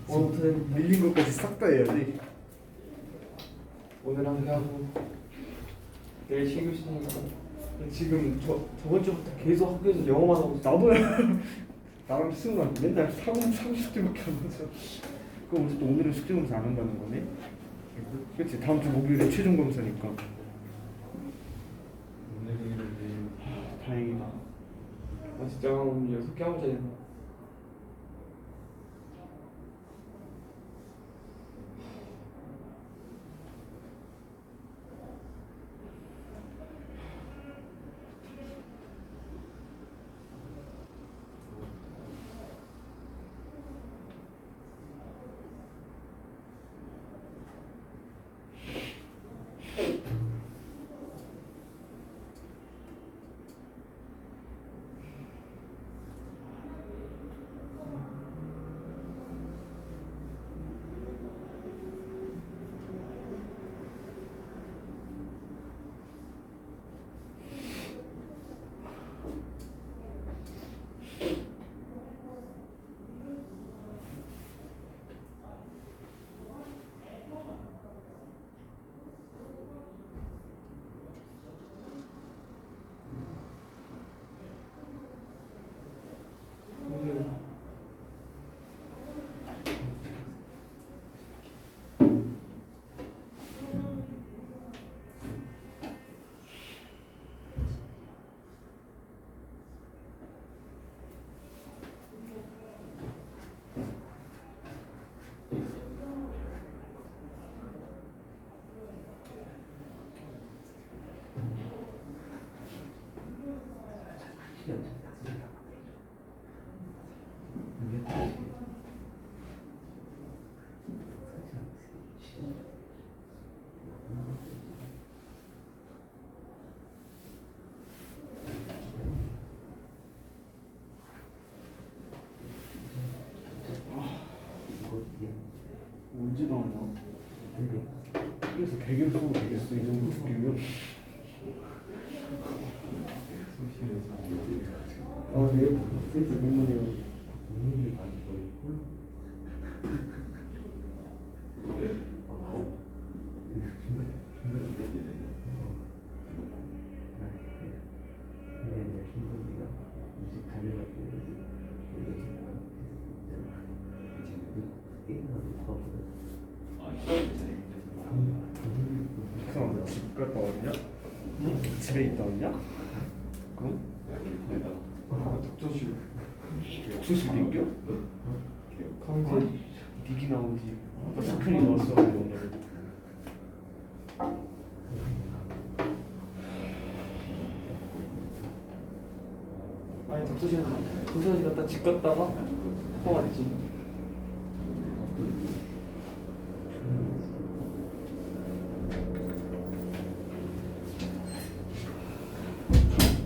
아무튼 밀린 것까지 싹 다 해야지. 오늘 한 개 하고 내일 신규시니까 지금 저번 주부터 계속 학교에서 영어만 하고 있어. 나도 나랑 승우랑 맨날 30점밖에 안 맞아. 그럼 어쨌든 오늘은 숙제 검사 안 한다는 거네. 그렇지. 다음 주 목요일에 최종 검사니까. 오늘은 다행이다. 지정한 문제 6개 하면 되잖아. 언제 나오냐? 그래서 개개수 되겠어 이 정도 느낌이면. 네. 그래서 민문이요. 이상하다. 집 갔다 왔냐? 집에 있다 왔냐? 그럼? 독서실. 옥수수 민겨? 강제. 닉이 나오지. 아까 스크린 나왔어 오늘. 아니 독서실 갔다 집 갔다가 포가 되지.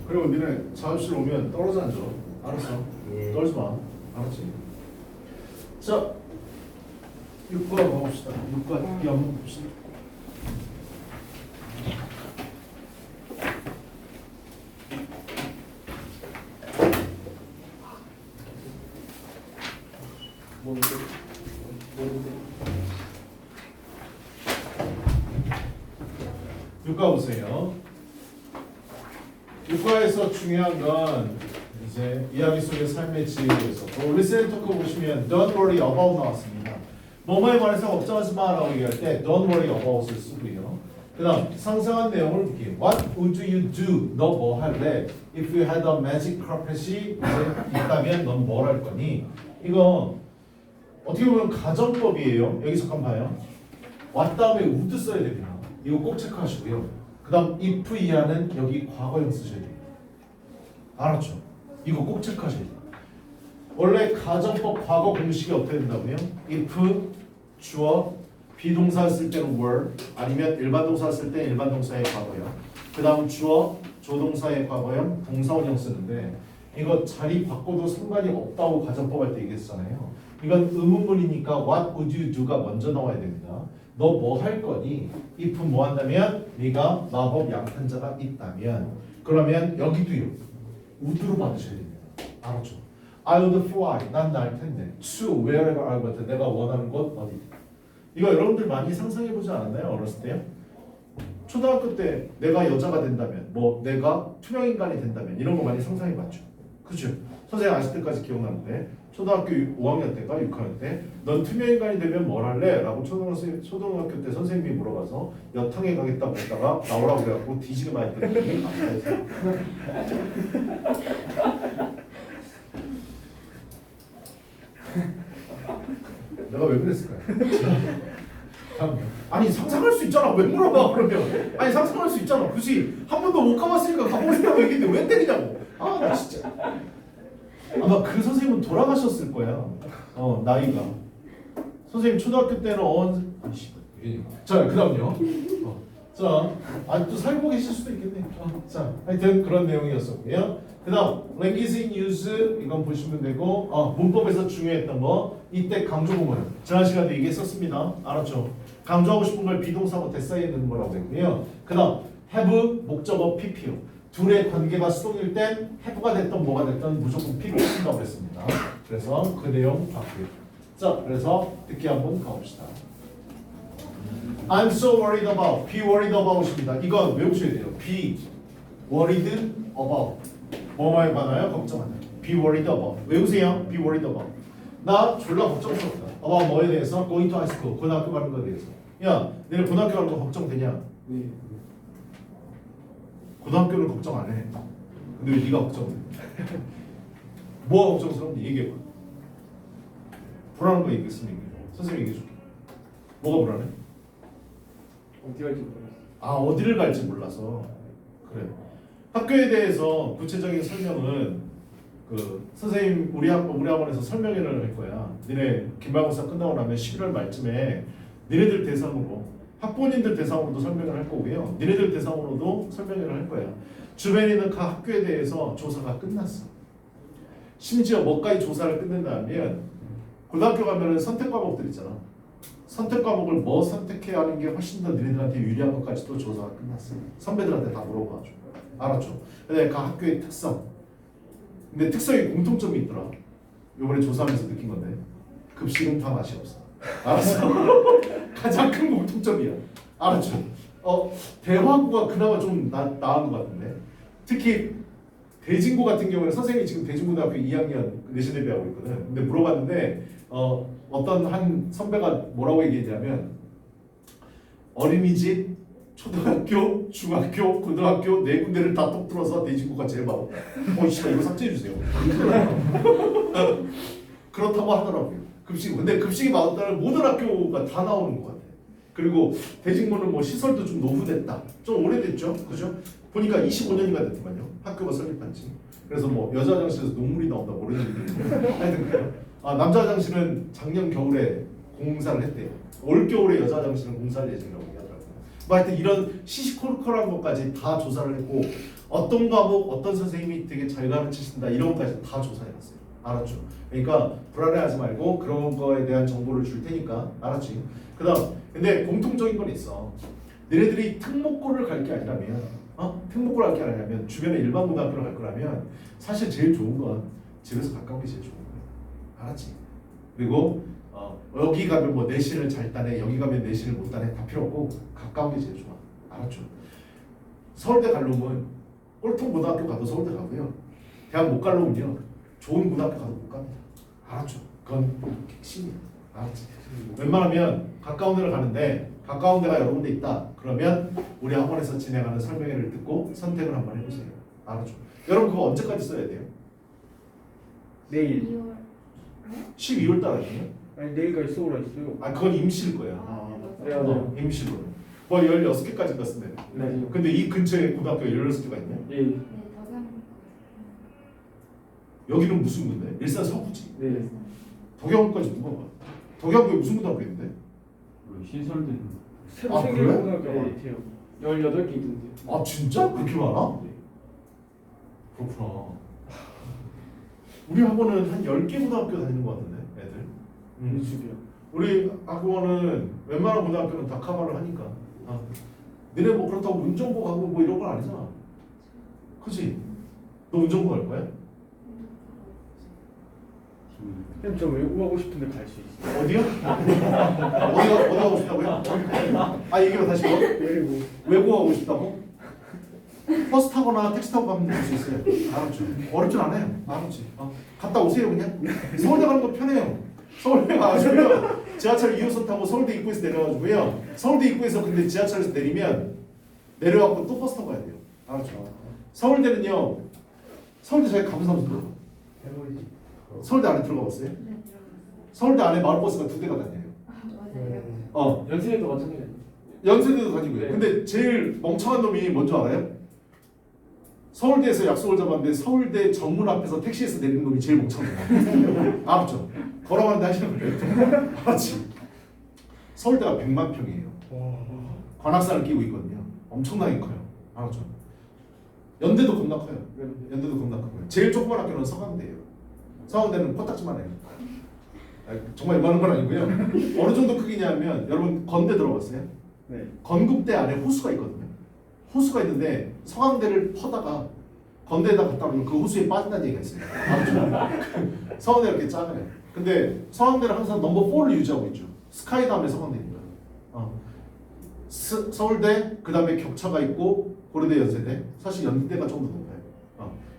그리고 니네 자습실 오면 떨어져 앉아. 알았어. 떨지 마. 알았지? 자, 6과 가봅시다. 6과 듣기 한번 봅시다. 뭔데? 6과 보세요. 6과에서 중요한 건 이제 이야기 속의 삶의 지혜에서 리센 토크 보시면 don't worry about 나왔습니다. 뭐뭐에 관해서 걱정하지 마라고 얘기할 때 don't worry about을 쓰고요. 그 다음 상상한 내용을 볼게요. What would you do? 너 뭐 할래? If you had a magic carpet이 있다면 넌 뭘 할 거니? 이거 어떻게 보면 가정법이에요. 여기서 한번 봐요. what 다음에 would 써야 됩니다. 이거 꼭 체크하시고요. 그 다음 if 이하는 여기 과거형 쓰셔야 돼요. 알았죠? 이거 꼭 체크하셔야 돼요. 원래 가정법 과거 공식이 어떻게 된다고요? if 주어 비동사 쓸 때는 were 아니면 일반 동사 쓸 때 일반 동사의 과거형 그 다음 주어 조동사의 과거형 동사원형 쓰는데 이거 자리 바꿔도 상관이 없다고 가정법 할 때 얘기했잖아요. 이건 의문문이니까 what would you do가 먼저 나와야 됩니다. 너 뭐 할 거니? if 뭐 한다면 네가 마법 양탄자가 있다면 그러면 여기도요. would로 받으셔야 됩니다. 알았죠? I would fly. 난 날 텐데. to wherever I want. 내가 원하는 곳 어디. 이거 여러분들 많이 상상해보지 않았나요? 어렸을 때요? 초등학교 때 내가 여자가 된다면 뭐 내가 투명인간이 된다면 이런 거 많이 상상해봤죠. 그죠? 선생님 아실 때까지 기억나는데 초등학교 5학년 때가 6학년 때 넌 투명인간이 되면 뭘 할래? 라고 초등학교 때 선생님이 물어봐서 여탕에 가겠다고 했다가 나오라고 해갖고 뒤지게 많이 했던 기억이 나요. 왜 그랬을까요? 다음요. 아니 상상할 수 있잖아. 왜 물어봐 그러면? 아니 상상할 수 있잖아. 굳이 한 번도 못 가봤으니까 가보고 싶다고 얘기했는데 왜 때리냐고. 아 나 진짜. 아마 그 선생님은 돌아가셨을 거야. 나이가. 선생님 초등학교 때는 아이씨. 자 그다음요. 자 아직도 살고 계실 수도 있겠네. 자 하여튼 그런 내용이었었고요. 그다음 language in use 이건 보시면 되고 문법에서 중요했던 거 이때 강조 구문 지난 시간에 얘기했었습니다. 알았죠? 강조하고 싶은 걸 비동사하고 대사에 넣는 거라고 했고요. 그다음 have 목적어 PPO 둘의 관계가 수동일 땐 have가 됐던 뭐가 됐던 무조건 P를 쓴다고 했습니다. 그래서 그 내용 봤고요. 자 그래서 듣기 한번 가봅시다. I'm so worried about. Be worried about입니다. 이건 외우셔야 돼요. Be worried about. 뭐뭐에 관하여 걱정한다. Be worried about. 외우세요. Be worried about. 나 졸라 걱정스럽다. about 뭐에 대해서? Going to high school. 고등학교 가는 거에 대해서. 야, 너네 고등학교 가는 거 걱정되냐? 네. 고등학교는 걱정 안 해. 근데 왜 네가 걱정돼? 뭐가 걱정스러운데 얘기해봐. 불안한 거 얘기했으면 얘기해. 선생님 얘기해줄게. 뭐가 불안해? 어디 갈지 모르겠어. 어디를 갈지 몰라서 그래. 학교에 대해서 구체적인 설명은 그 선생님 우리 학원에서 설명회를 할 거야. 니네 기말고사 끝나고 나면 11월 말쯤에 니네들 대상으로 학부모님들 대상으로도 설명을 할 거고요. 니네들 대상으로도 설명회를 할 거야. 주변에 있는 각 학교에 대해서 조사가 끝났어. 심지어 뭐까지 조사를 끝낸다면 고등학교 가면은 선택 과목들 있잖아. 선택 과목을 뭐 선택해야 하는 게 훨씬 더 너희들한테 유리한 것까지도 조사가 끝났어요. 선배들한테 다 물어봐줘. 알았죠? 근데 각 학교의 특성. 근데 특성에 공통점이 있더라. 요번에 조사하면서 느낀 건데 급식은 다 맛이 없어. 알았어? 가장 큰 공통점이야. 알았죠? 대화고가 그나마 좀 나은 것 같은데 특히 대진고 같은 경우는 선생님이 지금 대진고등학교 2학년 내신대비하고 있거든. 근데 물어봤는데 어떤 한 선배가 뭐라고 얘기했냐면 어린이집, 초등학교, 중학교, 고등학교 네 군데를 다 똑뚫어서 대진고가 제일 맛없다. 씨발 이거 삭제해 주세요. 그렇다고 하더라고요. 급식. 근데 급식이 맛없다는 모든 학교가 다 나오는 것 같아. 그리고 대진고는 뭐 시설도 좀 노후됐다. 좀 오래됐죠, 그죠? 보니까 25년인가 됐더만요. 학교가 설립한 지. 그래서 뭐 여자 화장실에서 녹물이 나온다 모르는 하여튼 그래요. 남자 화장실은 작년 겨울에 공사를 했대요. 올 겨울에 여자 화장실은 공사할 예정이라고 얘기하더라고요. 뭐 하여튼 이런 시시콜콜한 것까지 다 조사를 했고 어떤 과목 어떤 선생님이 되게 잘 가르치신다 이런 것까지 다 조사해놨어요. 알았죠? 그러니까 불안해하지 말고 그런 거에 대한 정보를 줄 테니까 알았지? 그다음 근데 공통적인 건 있어. 너네들이 특목고를 갈 게 아니라면 특목고를 갈 게 아니라면 주변에 일반 고등학교를 갈 거라면 사실 제일 좋은 건 집에서 가까운 게 제일 좋은 거야. 알았지? 그리고 여기 가면 뭐 내신을 잘 따내 여기 가면 내신을 못 따내 다 필요 없고 가까운 게 제일 좋아. 알았죠? 서울대 갈 놈은 꼴통 고등학교 가도 서울대 가고요. 대학 못 갈 놈은요 좋은 고등학교 가도 못 갑니다. 알았죠? 그건 핵심이야. 알았지? 웬만하면 가까운 데를 가는데 가까운 데가 여러 군데 있다. 그러면 우리 학원에서 진행하는 설명회를 듣고 선택을 한번 해보세요. 알았죠? 여러분 그거 언제까지 써야 돼요? 내일. 12월 달 아니에요? 아니 내일까지 써오라 했어요. 그건 임시일 거야. 네, 맞아요. 임시로. 뭐 16개까지인가 쓴대. 네. 근데 이 근처에 고등학교 16개가 있냐? 예. 여기는 무슨 군데? 일산 서구지. 네. 덕양까지 누가 가? 덕양구에 무슨 고등학교 있는데? 신설된 새로 생긴 그래? 고등학교 네. 같아요. 18개 있던데. 진짜? 그렇게 많아? 그렇구나. 우리 학원은 한 10개 고등학교 다니는 것 같은데 애들. 인수비요. 우리 학원은 웬만한 고등학교는 다 커버를 하니까. 너네 뭐 그렇다고 운전고 가고 뭐 이런 건 아니잖아. 그치? 너 운전고 갈 거야? 그럼 저 외국 가고 싶은데 갈 수 있어요. 어디요? 어디 가고 싶다고요? 얘기해 다시 뭐? 외국. 외국 가고 싶다고? 버스 타거나 택시 타고 가면 갈 수 있어요. 알았죠? 어렵진 않아요. 알았지? 갔다 오세요 그냥. 서울대 가는 거 편해요. 서울대 가가지고요. 지하철 2호선 타고 서울대 입구에서 내려가지고요. 서울대 입구에서 근데 지하철에서 내리면 내려가고 또 버스 타고 가야 돼요. 알았죠? 서울대는요. 서울대 저희 가본 사람 들어. 해버리지. 서울대 안에 들어가 봤어요? 서울대 안에 마을버스가 2대가 다녀요. 연세대도 마찬가지. 연세대도 다니고요. 네. 근데 제일 멍청한 놈이 뭔지 알아요? 서울대에서 약속을 잡았는데 서울대 정문 앞에서 택시에서 내리는 놈이 제일 멍청한 거야. 알았죠? 걸어가는데 한 시간 걸려요. 알았지? 서울대가 100만 평이에요. 관악산을 끼고 있거든요. 엄청나게 커요. 알았죠? 연대도 겁나 커요. 연대도 겁나 크고요. 제일 조그만 학교는 서강대예요. 서강대는 코딱지만 해요. 정말 이만한 건 아니고요. 어느 정도 크기냐면 여러분 건대 들어봤어요? 네. 건국대 안에 호수가 있거든요. 호수가 있는데 서강대를 퍼다가 건대에다 갖다 놓으면 그 호수에 빠진다는 얘기가 있어요. 알았죠? 서강대가 이렇게 작아요. 근데 서강대는 항상 넘버 4를 유지하고 있죠. 스카이 다음에 서강대니까. 서울대 그 다음에 격차가 있고 고려대 연세대 사실 연대가 좀 더 높아요.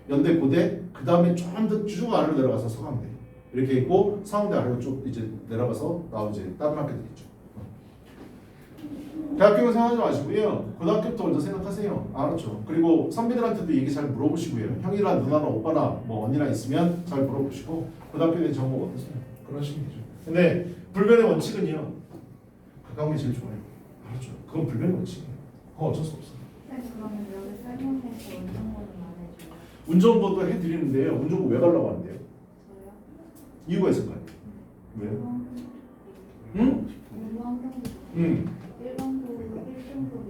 연대 고대 그 다음에 좀 더 쭉 아래로 내려가서 서강대 이렇게 있고 서강대 아래로 쭉 이제 내려가서 이제 다른 학교들 있죠. 대학교는 생각하지 마시고요. 고등학교부터 먼저 생각하세요. 알았죠? 그리고 선배들한테도 얘기 잘 물어보시고요. 형이랑 누나나 오빠나 뭐 언니나 있으면 잘 물어보시고 고등학교에 대한 정보 어떠세요? 그러시면 되죠. 근데 불변의 원칙은요. 가까운 게 제일 좋아요. 알았죠? 그건 불변의 원칙이에요. 그건 어쩔 수 없어요. 그러면 여기 설명해서 운동권은 안 해줘요? 운전보도 해드리는데요. 운전보 왜 가려고 하는데요? 저요? 이유가 있을까요? 왜요? 응? 공부 환경도 응. 일반고 1등급이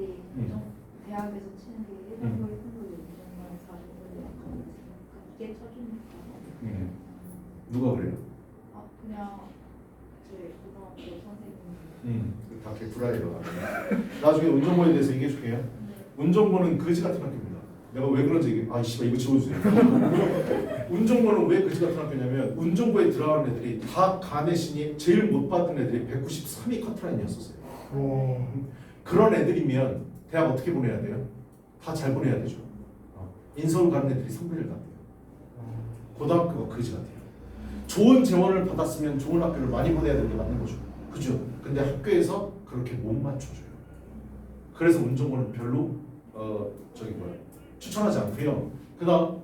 대학에서 치는 게 일반고 1등급이 운전만 4등급이 약간 이게 쳐주니까 누가 그래요? 그냥 제 고등학교 선생님이 다 개프라이로 나중에 운전보에 대해서 얘기해 줄게요. 운전보는 거지 같은 학교입니다. 내가 왜 그런지 얘기. 씨발 이거 지워주세요. 운전보는 왜 거지 같은 학교냐면 운전보에 들어가는 애들이 다 가내신이 제일 못 받은 애들이 193이 커트라인이었었어요. 그런 애들이면 대학 어떻게 보내야 돼요? 다 잘 보내야 되죠. 인서울 가는 애들이 3분의 1 같아요. 고등학교가 거지 같아요. 좋은 재원을 받았으면 좋은 학교를 많이 보내야 되는 게 맞는 거죠. 그죠? 근데 학교에서 그렇게 못 맞춰줘요. 그래서 운전고는 별로 추천하지 않고요. 그다음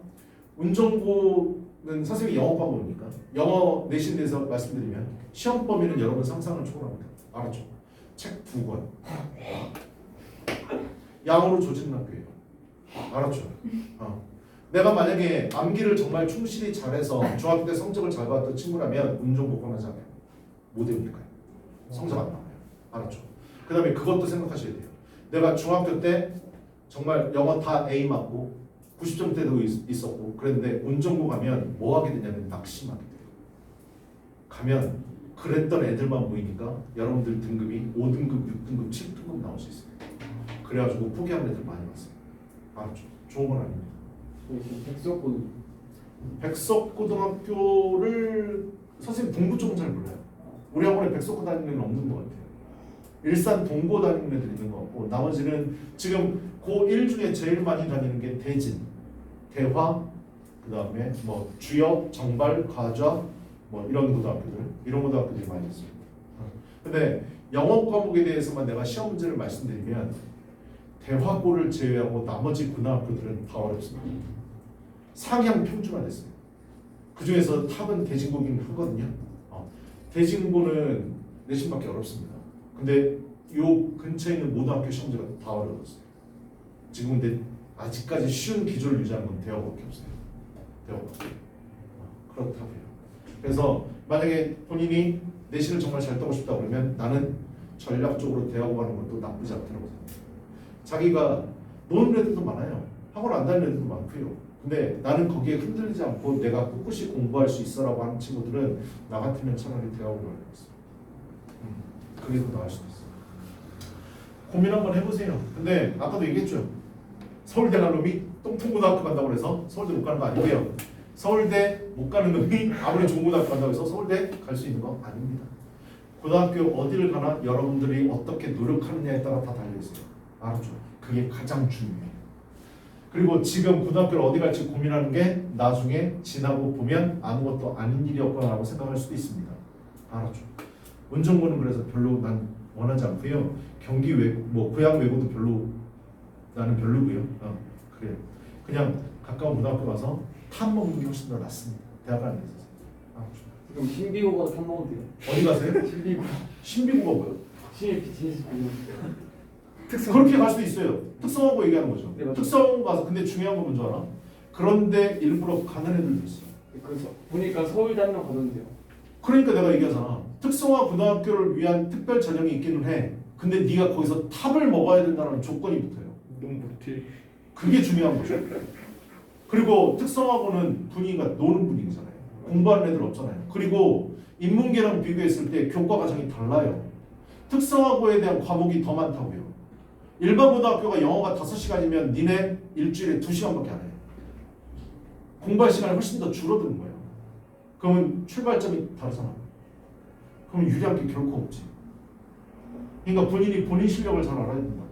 운전고는 선생님이 영어 과목이니까 영어 내신 대해서 말씀드리면 시험 범위는 여러분 상상을 초월합니다. 알았죠? 책 2권 양으로 조지는 학교예요. 알았죠? 내가 만약에 암기를 정말 충실히 잘해서 중학교 때 성적을 잘 받았던 친구라면 운전고 권하지 않아요. 못 외우니까요. 성적 안 나와요. 알았죠? 그 다음에 그것도 생각하셔야 돼요. 내가 중학교 때 정말 영어 다 A 맞고 90점대도 있었고 그랬는데 운전고 가면 뭐 하게 되냐면 낙심하게 돼요. 가면 그랬던 애들만 모이니까 여러분들 등급이 5등급, 6등급, 7등급 나올 수 있어요. 그래가지고 포기한 애들 많이 봤어요. 알았죠? 좋은 건 아닙니다. 백석고 백석고등학교를 선생님 동부 쪽은 잘 몰라요. 우리 학원에 백석고 다니는 애는 없는 것 같아요. 일산 동고 다니는 애들 있는 것 같고 나머지는 지금 고1 중에 제일 많이 다니는 게 대진, 대화, 그 다음에 뭐 주역, 정발, 과좌 뭐 이런 고등학교들이 많이 있습니다. 근데 영어 과목에 대해서만 내가 시험 문제를 말씀드리면 대화고를 제외하고 나머지 고등학교들은 다 어렵습니다. 상향 평준화됐어요. 그 중에서 탑은 대진고긴 하거든요. 대진고는 내신밖에 어렵습니다. 근데 요 근처에 있는 모든 학교 시험지가 다 어려웠어요. 지금 근데 아직까지 쉬운 기조를 유지하는 건 대학밖에 없어요. 대학밖에. 그렇다고요. 그래서 만약에 본인이 내신을 정말 잘 따고 싶다 그러면 나는 전략적으로 대학 가는 것도 나쁘지 않다고 생각합니다. 자기가 노는 애들도 많아요. 학원 안 다니는 애들도 많고요. 근데 나는 거기에 흔들리지 않고 내가 꿋꿋이 공부할 수 있어라고 하는 친구들은 나 같으면 차라리 대학으로 가야겠어. 그게 더 나을 수도 있어요. 고민 한번 해보세요. 근데 아까도 얘기했죠. 서울대 갈 놈이 똥통고등학교 간다고 해서 서울대 못 가는 거 아니고요. 서울대 못 가는 놈이 아무리 좋은 고등학교 간다고 해서 서울대 갈 수 있는 거 아닙니다. 고등학교 어디를 가나 여러분들이 어떻게 노력하느냐에 따라 다 달려있어요. 알았죠? 그게 가장 중요해요. 그리고 지금 고등학교를 어디 갈지 고민하는 게 나중에 지나고 보면 아무것도 아닌 일이었구나라고 생각할 수도 있습니다. 알았죠? 운전고는 그래서 별로 난 원하지 않고요. 경기 외고, 뭐 고향 외고도 별로 나는 별로고요. 그래요. 그냥 가까운 고등학교 가서 탑 먹는 게 훨씬 더 낫습니다. 대학 안에 있어서. 알았죠? 그럼 신비고가 탑 먹어도 돼요? 어디 가세요? 신비고 신비고가 뭐요? 시에 BTS 보는 그렇게 갈 수도 있어요. 특성화고 얘기하는 거죠. 네, 맞아요. 특성화고 가서 근데 중요한 건 뭔지 알아? 그런데 일부러 가는 애들도 있어. 그래서 보니까 서울대 한 명 가던데요. 그러니까 내가 얘기하잖아. 특성화 고등학교를 위한 특별 전형이 있기는 해. 근데 네가 거기서 탑을 먹어야 된다는 조건이 붙어요. 너무 못해. 그게 중요한 거죠. 그리고 특성화고는 분위기가 노는 분위기잖아요. 공부하는 애들 없잖아요. 그리고 인문계랑 비교했을 때 교과 과정이 달라요. 특성화고에 대한 과목이 더 많다고요. 일반 고등학교가 영어가 5시간이면 니네 일주일에 2시간밖에 안 해. 공부할 시간이 훨씬 더 줄어드는 거예요. 그러면 출발점이 다르잖아. 그럼 유리한 게 결코 없지. 그러니까 본인이 본인 실력을 잘 알아야 된다.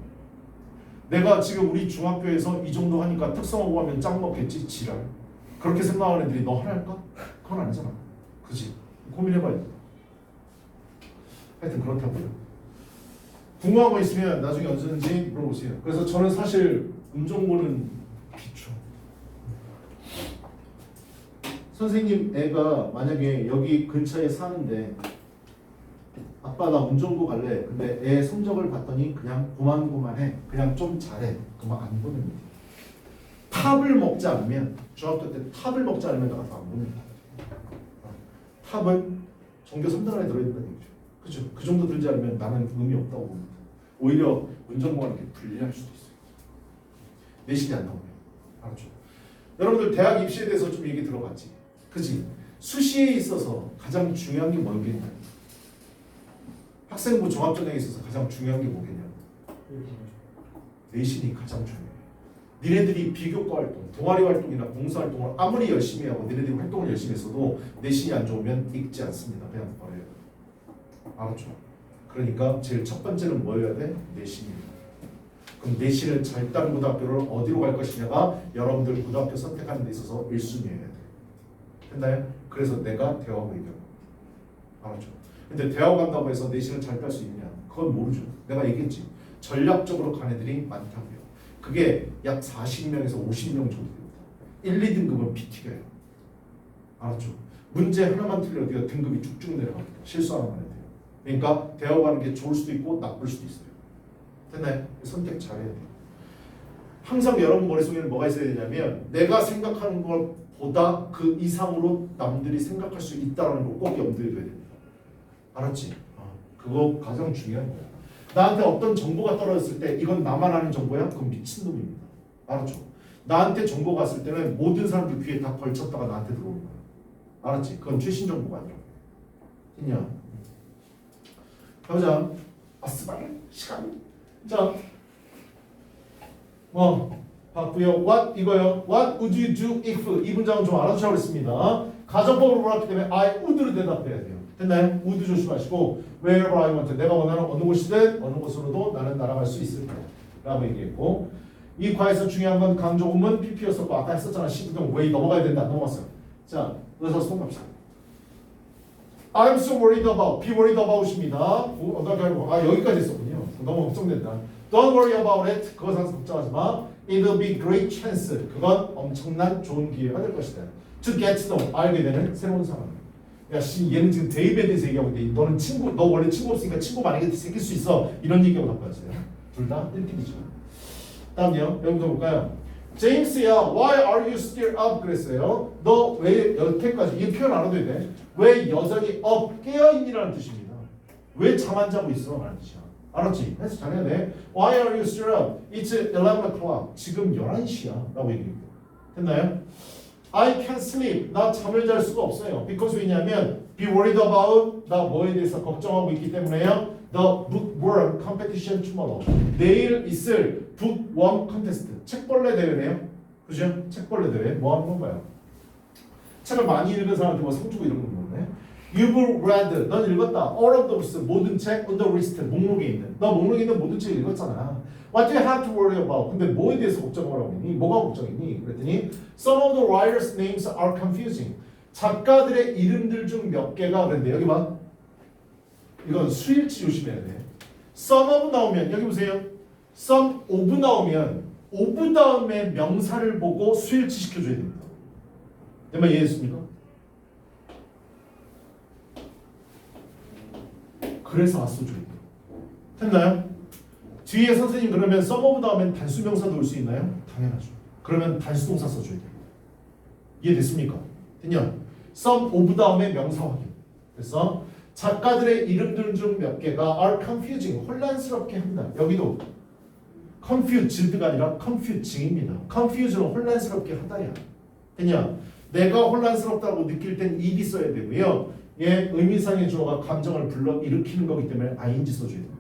내가 지금 우리 중학교에서 이 정도 하니까 특성화고 하면 짱 먹겠지? 지랄. 그렇게 생각하는 애들이 너 하나일까? 그건 아니잖아. 그지? 고민해봐야 돼. 하여튼 그렇다고요. 궁금한 거 있으면 나중에 언제든지 물어보세요. 그래서 저는 사실 운전고는 기초. 선생님 애가 만약에 여기 근처에 사는데 아빠 나 운전고 갈래. 근데 애 성적을 봤더니 그냥 고만고만해. 그냥 좀 잘해. 그러면 안 보냅니다. 탑을 먹지 않으면 중학교 때 탑을 먹지 않으면 나가서 안 보냅니다. 탑은 전교 3등 안에 들어야 된다는 얘기죠. 그죠? 그 정도 들지 않으면 나는 의미 없다고 봅니다. 오히려 운전고가 이렇게 불리할 수도 있어요. 내신이 안 나오면. 알았죠? 여러분들 대학 입시에 대해서 좀 얘기 들어봤지? 그지? 수시에 있어서 가장 중요한 게 뭐겠냐? 학생부 종합전형에 있어서 가장 중요한 게 뭐겠냐? 내신이 가장 중요해. 니네들이 비교과 활동, 동아리 활동이나 봉사활동을 아무리 열심히 하고 니네들이 활동을 열심히 했어도 내신이 안 좋으면 읽지 않습니다. 그냥 버려요. 알았죠? 그러니까 제일 첫 번째는 뭐여야 돼? 내신입니다. 그럼 내신을 잘 따는 고등학교를 어디로 갈 것이냐가 여러분들 고등학교 선택하는 데 있어서 1순위여야 돼. 됐나요? 그래서 내가 대학을 얘기하고. 알았죠? 근데 대학 간다고 해서 내신을 잘 딸 수 있냐? 그건 모르죠. 내가 얘기했지. 전략적으로 간 애들이 많다고요. 그게 약 40명에서 50명 정도 됩니다. 1, 2등급은 PT가요. 알았죠? 문제 하나만 틀려도 네가 등급이 쭉쭉 내려갑니다. 실수 하나만 해도 돼요. 그러니까 대학 가는 게 좋을 수도 있고 나쁠 수도 있어요. 됐나요? 선택 잘해야 돼요. 항상 여러분 머릿속에는 뭐가 있어야 되냐면 내가 생각하는 것보다 그 이상으로 남들이 생각할 수 있다는 걸 꼭 염두에 둬야 됩니다. 알았지? 그거 가장 중요한 거야. 나한테 어떤 정보가 떨어졌을 때 이건 나만 아는 정보야? 그건 미친놈입니다. 알았죠? 나한테 정보가 왔을 때는 모든 사람들 귀에 다 걸쳤다가 나한테 들어오는 거야. 알았지? 그건 최신 정보가 아니라. 있냐? 가보자. 아스발 시간. 자, 봤고요. What 이거요. What would you do if 이 문장은 좀 알아두자고 그랬습니다. 가정법으로 물었기 때문에 I would로 대답해야 돼요. 됐나요? would 조심하시고 wherever I want 내가 원하는 어느 곳이든 어느 곳으로도 나는 날아갈 수 있을 거야 라고 얘기했고 이 과에서 중요한 건 강조구문 PP였었고 아까 했었잖아. 시부동 way 넘어가야 된다. 넘어갔어요. 자, 그래서 손 갑시다. I'm so worried about, be worried about입니다. 여기까지 했었군요. 너무 걱정된다. Don't worry about it. 그것에 대해서 걱정하지 마. It will be great chance. 그건 엄청난 좋은 기회가 될 것이다. To get to know, 알게 되는 새로운 사람. 야, 얘는 지금 대입에 대해서 얘기하고 있는데 너는 친구, 너 원래 친구 없으니까 친구 만약에 생길 수 있어. 이런 얘기하고 바꿔주세요. 둘 다 1팀이죠. 다음요. 여기부터 볼까요? 제임스야, why are you still up? 그랬어요. 너 왜 여태까지 이 표현 안 해도 돼? 왜 여전히 up 깨어있니라는 뜻입니다. 왜 잠 안 자고 있어? 라는 뜻이야. 알았지? 해서 잘해야 돼. Why are you still up? It's 11 o'clock. 지금 11시야. 라고 얘기합니다. 됐나요? I can't sleep. 나 잠을 잘 수가 없어요. Because 왜냐면 be worried about 나 뭐에 대해서 걱정하고 있기 때문에요. The bookworm competition tomorrow. 내일 있을 bookworm contest. 책벌레 대회네요. 그죠? 책벌레 대회. 뭐 하는 건가요? 책을 많이 읽은 사람한테 뭐 상 주고 이런 건 모르네. You've read. 넌 읽었다. All of those. 모든 책 on the list. 목록에 있는. 너 목록에 있는 모든 책 읽었잖아. What do you have to worry about? 근데 뭐에 대해서 걱정을 하고 있니? 뭐가 걱정이니? 그랬더니 Some of the writers' names are confusing. 작가들의 이름들 중 몇 개가 그런데 여기 봐. 이건 수일치 조심해야 돼. Some of 나오면 여기 보세요. Some of 나오면 of 다음에 명사를 보고 수일치 시켜줘야 됩니다. 내 말 이해했습니까? 그래서 아쏘줘야 돼요. 됐나요? 뒤에 선생님 그러면 some of 다음엔 단수명사도 올 수 있나요? 당연하죠. 그러면 단수동사 써줘야 돼요. 이해됐습니까? 됐냐? some of 다음에 명사 확인. 그래서 작가들의 이름들 중 몇 개가 are confusing, 혼란스럽게 한다. 여기도 confused가 아니라 confusing입니다. confuse는 혼란스럽게 하다야. 됐냐? 내가 혼란스럽다고 느낄 땐 ed이 써야 되고요. 얘 의미상의 주어가 감정을 불러 일으키는 거기 때문에 ing 써줘야 됩니다.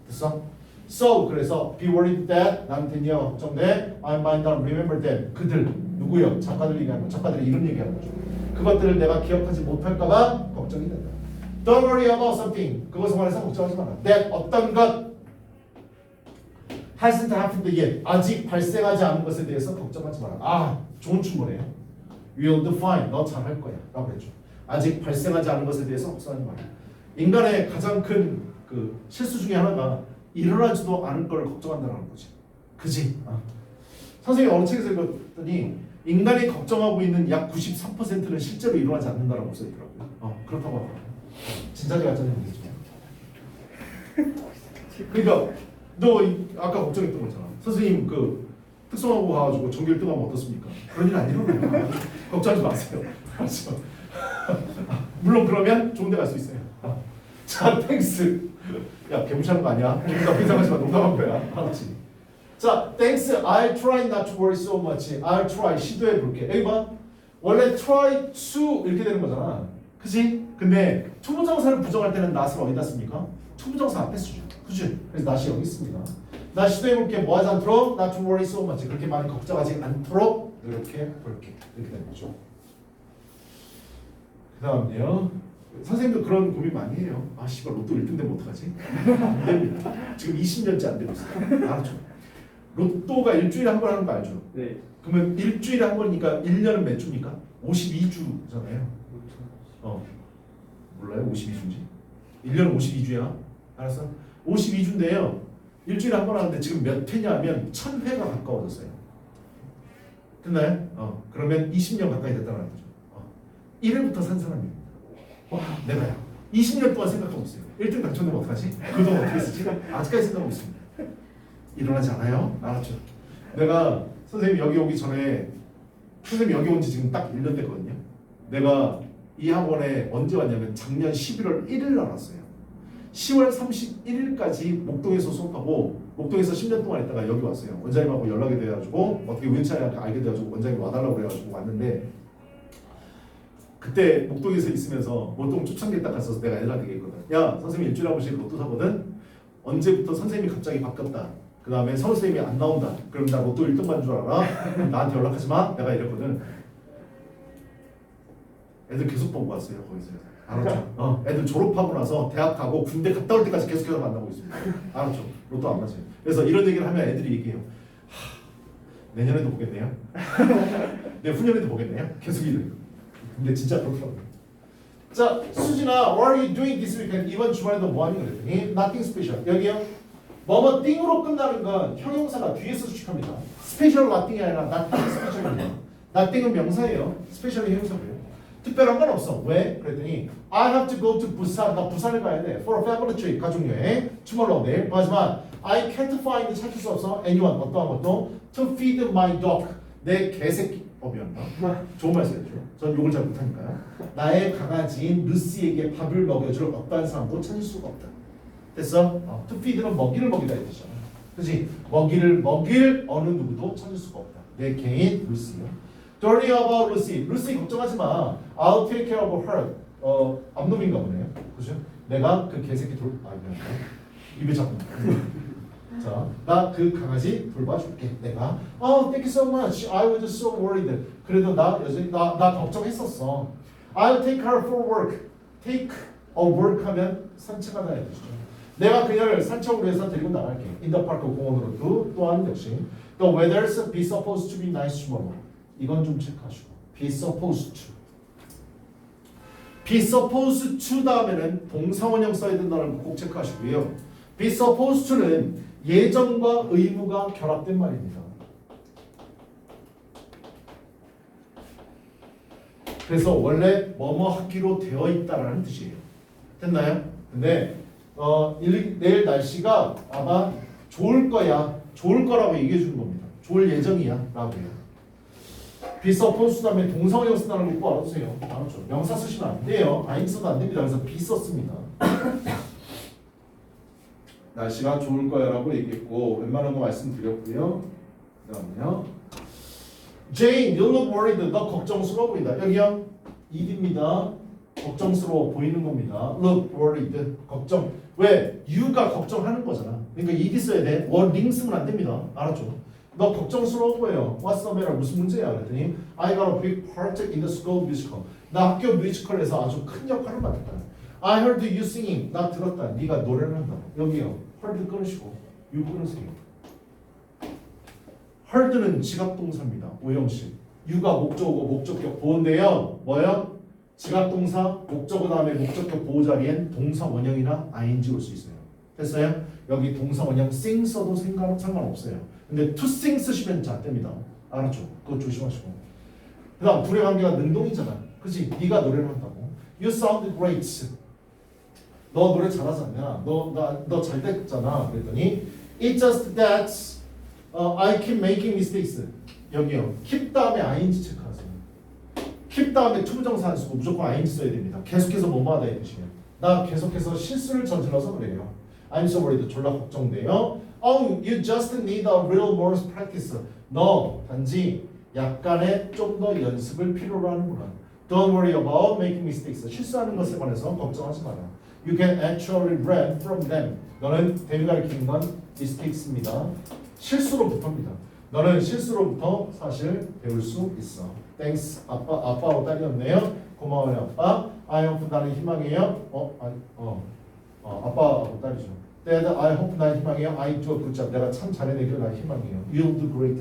됐어? So 그래서 be worried that 나는 됐냐 걱정돼. I might not remember them. 그들 누구요? 작가들 얘기하는 거. 작가들의 이름 얘기하는 거죠. 그것들을 내가 기억하지 못할까봐 걱정이 된다. Don't worry about something. 그것에 관해서 걱정하지 마라. That 어떤 것 hasn't happened yet. 아직 발생하지 않은 것에 대해서 걱정하지 마라. 아, 좋은 충고네요. You'll do fine. 너 잘할 거야. 라고 했죠. 아직 발생하지 않은 것에 대해서 걱정하지 마라. 인간의 가장 큰 그 실수 중에 하나가 일어나지도 않을 걸 걱정한다는 거지. 그지? 선생님이 어느 책에서 읽었더니 인간이 걱정하고 있는 약 93%는 실제로 일어나지 않는다라고 써있더라고요. 그렇다고 하더라고요. 진짜지 가짜지 모르겠지만. 그러니까 너 아까 걱정했던 거잖아. 선생님 그 특성화고 가가지고 전교 1등하면 어떻습니까? 그런 일 안 일어나요. 걱정하지 마세요. 알았죠? 물론 그러면 좋은 데 갈 수 있어요. 자, 땡스. 야, 개무시하는 거 아니야? 농담하지만 농담한 거야. 알았지? 자, thanks. I'll try not to worry so much. I'll try. 시도해 볼게. 여기 봐. 원래 try to 이렇게 되는 거잖아. 그치? 근데 투부정사를 부정할 때는 not을 어디다 씁니까? 투부정사 앞에 쓰죠. 그치? 그래서 not이 여기 있습니다. 나 시도해 볼게. 뭐 하지 않도록? not to worry so much. 그렇게 많이 걱정하지 않도록 이렇게 볼게. 이렇게 되는 거죠. 그 다음에요. 선생님도 그런 고민 많이 해요. 아, 씨발 로또 1등 되면 어떡하지? 안 됩니다. 지금 20년째 안 되고 있어요. 알았죠? 로또가 일주일에 한 번 하는 거 알죠? 네. 그러면 일주일에 한 번이니까 1년은 몇 주입니까? 52주잖아요. 몰라요? 52주인지? 1년은 52주야. 알았어? 52주인데요. 일주일에 한 번 하는데 지금 몇 회냐면 1000회가 가까워졌어요. 됐나요? 그러면 20년 가까이 됐다는 거죠. 1회부터 산 사람입니다. 와, 내가요. 20년 동안 생각하고 있어요. 1등 당첨되면 어떡하지? 그 돈 어떻게 쓰지? 아직까지 생각하고 있습니다. 일어나지 않아요? 알았죠? 내가 선생님 여기 오기 전에 선생님 여기 온 지 지금 딱 1년 됐거든요. 내가 이 학원에 언제 왔냐면 작년 11월 1일 날 왔어요. 10월 31일까지 목동에서 수업하고 목동에서 10년 동안 있다가 여기 왔어요. 원장님하고 연락이 돼가지고 어떻게 우연찮게 알게 돼가지고 원장님 와달라고 그래가지고 왔는데 그때 목동에서 있으면서 목동 초창기에 딱 갔어서 내가 애들한테 얘기했거든. 야, 선생님 일주일에 한 번씩 로또 사거든. 언제부터 선생님이 갑자기 바뀌었다. 그 다음에 선생님이 안 나온다. 그럼 나 로또 1등 받는 줄 알아? 나한테 연락하지 마. 내가 이랬거든. 애들 계속 보고 왔어요. 거기서. 알았죠? 애들 졸업하고 나서 대학 가고 군대 갔다 올 때까지 계속해서 만나고 있습니다. 알았죠? 로또 안 맞아요. 그래서 이런 얘기를 하면 애들이 얘기해요. 내년에도 보겠네요. 내 후년에도 보겠네요. 계속 이래요. 근데 진짜 그렇더라고요. 자, 수진아, what are you doing this weekend? 이번 주말에 너 뭐하니? 그랬더니 nothing special. 여기요. 뭐뭐 띵으로 끝나는 건 형용사가 뒤에서 수식합니다. special nothing이 아니라 nothing special입니다. nothing은 명사예요. special이 형용사고요. 특별한 건 없어. 왜? 그랬더니 I have to go to 부산. 나 부산을 가야 돼. For a family trip. 가족여행. tomorrow 내일. 하지만 I can't find 찾을 수 없어. anyone 어떠한 것도 to feed my dog. 내 개새끼. 미안하다. 좋은 말씀이죠. 전 욕을 잘 못하니까요. 나의 강아지인 루시에게 밥을 먹여줄 어떠한 사람도 찾을 수가 없다. 됐어? To feed는 먹이를 먹이다 이 뜻이잖아. 그렇지? 먹이를 먹일 어느 누구도 찾을 수가 없다. 내 개인 루시요. Don't worry about Lucy. 루시 걱정하지 마. I'll take care of her. 암놈인가 보네요. 그죠? 내가 그 개새끼 미안하다. 입에 잡고. 자, 나 그 강아지 돌봐줄게. 내가 thank you so much. I was so worried. 그래도 나 여전히 나 걱정했었어. I'll take her for work. Take a work 하면 산책하다 해주죠. 내가 그녀를 산책을 위해서 데리고 나갈게. In the park 공원으로 또한 역시 The weather's be supposed to be nice tomorrow. 이건 좀 체크하시고 be supposed to. be supposed to 다음에는 동사원형 써야 된다는 거 꼭 체크하시고요. be supposed to는 예정과 의무가 결합된 말입니다. 그래서 원래 뭐뭐 하기로 되어 있다라는 뜻이에요. 됐나요? 근데 내일 날씨가 아마 좋을 거야. 좋을 거라고 얘기해 주는 겁니다. 좋을 예정이야. 라고요. be supposed 다음에 동사원형 쓴다는 거 꼭 알아두세요. 알았죠? 명사 쓰시면 안 돼요. 아임 써도 안 됩니다. 그래서 be 썼습니다. 날씨가 좋을 거야 라고 얘기했고 웬만한 거 말씀드렸고요. 그 다음에요. Jane, you look worried. 너 걱정스러워 보인다. 여기요. id입니다. 걱정스러워 보이는 겁니다. Look worried. 걱정. 왜? you가 걱정하는 거잖아. 그러니까 id 써야 돼. 링 쓰면 안 됩니다. 알았죠? 너 걱정스러워 보여. What's the matter? 무슨 문제야? 그랬더니 I got a big part in the school musical. 나 학교 뮤지컬에서 아주 큰 역할을 맡았다. I heard you singing. 나 들었다. 네가 노래를 한다고. 여기요. heard 끊으시고 you 끊으세요. heard는 지각동사입니다. 오형식. you가 목적어고 목적격 보호인데요. 뭐요? 지각동사 목적어 다음에 목적격 보호 자리엔 동사 원형이나 ing 올 수 있어요. 됐어요? 여기 동사 원형 sing 써도 상관없어요. 근데 to sing 쓰시면 안 됩니다. 알았죠? 그거 조심하시고. 그 다음 둘의 관계가 능동이잖아. 그치? 네가 노래를 한다고. You sound great. 너 노래 잘하지 않냐? 너 잘 됐잖아. 그랬더니 It's just that I keep making mistakes. 여기요. keep 다음에 ing 체크하세요. keep 다음에 투부정사 안 쓰고 무조건 ing 써야 됩니다. 계속해서 뭐뭐 하다 이 뜻이에요. 나 계속해서 실수를 저질러서 그래요. I'm so worried. 졸라 걱정돼요. Oh, you just need a little more practice. 너 단지 약간의 좀 더 연습을 필요로 하는구나. Don't worry about making mistakes. 실수하는 것에 관해서 걱정하지 마라. You can actually learn from them. 너는 대비 가리키는 건 mistakes입니다. 실수로부터입니다. 너는 실수로부터 사실 배울 수 있어. Thanks. 아빠하고 딸이었네요. 고마워요, 아빠. I hope 나는 희망해요. 아빠하고 딸이죠. Dad, I hope 난 희망해요. I do a good job. 내가 참 잘해내길 난 희망해요. You'll do great.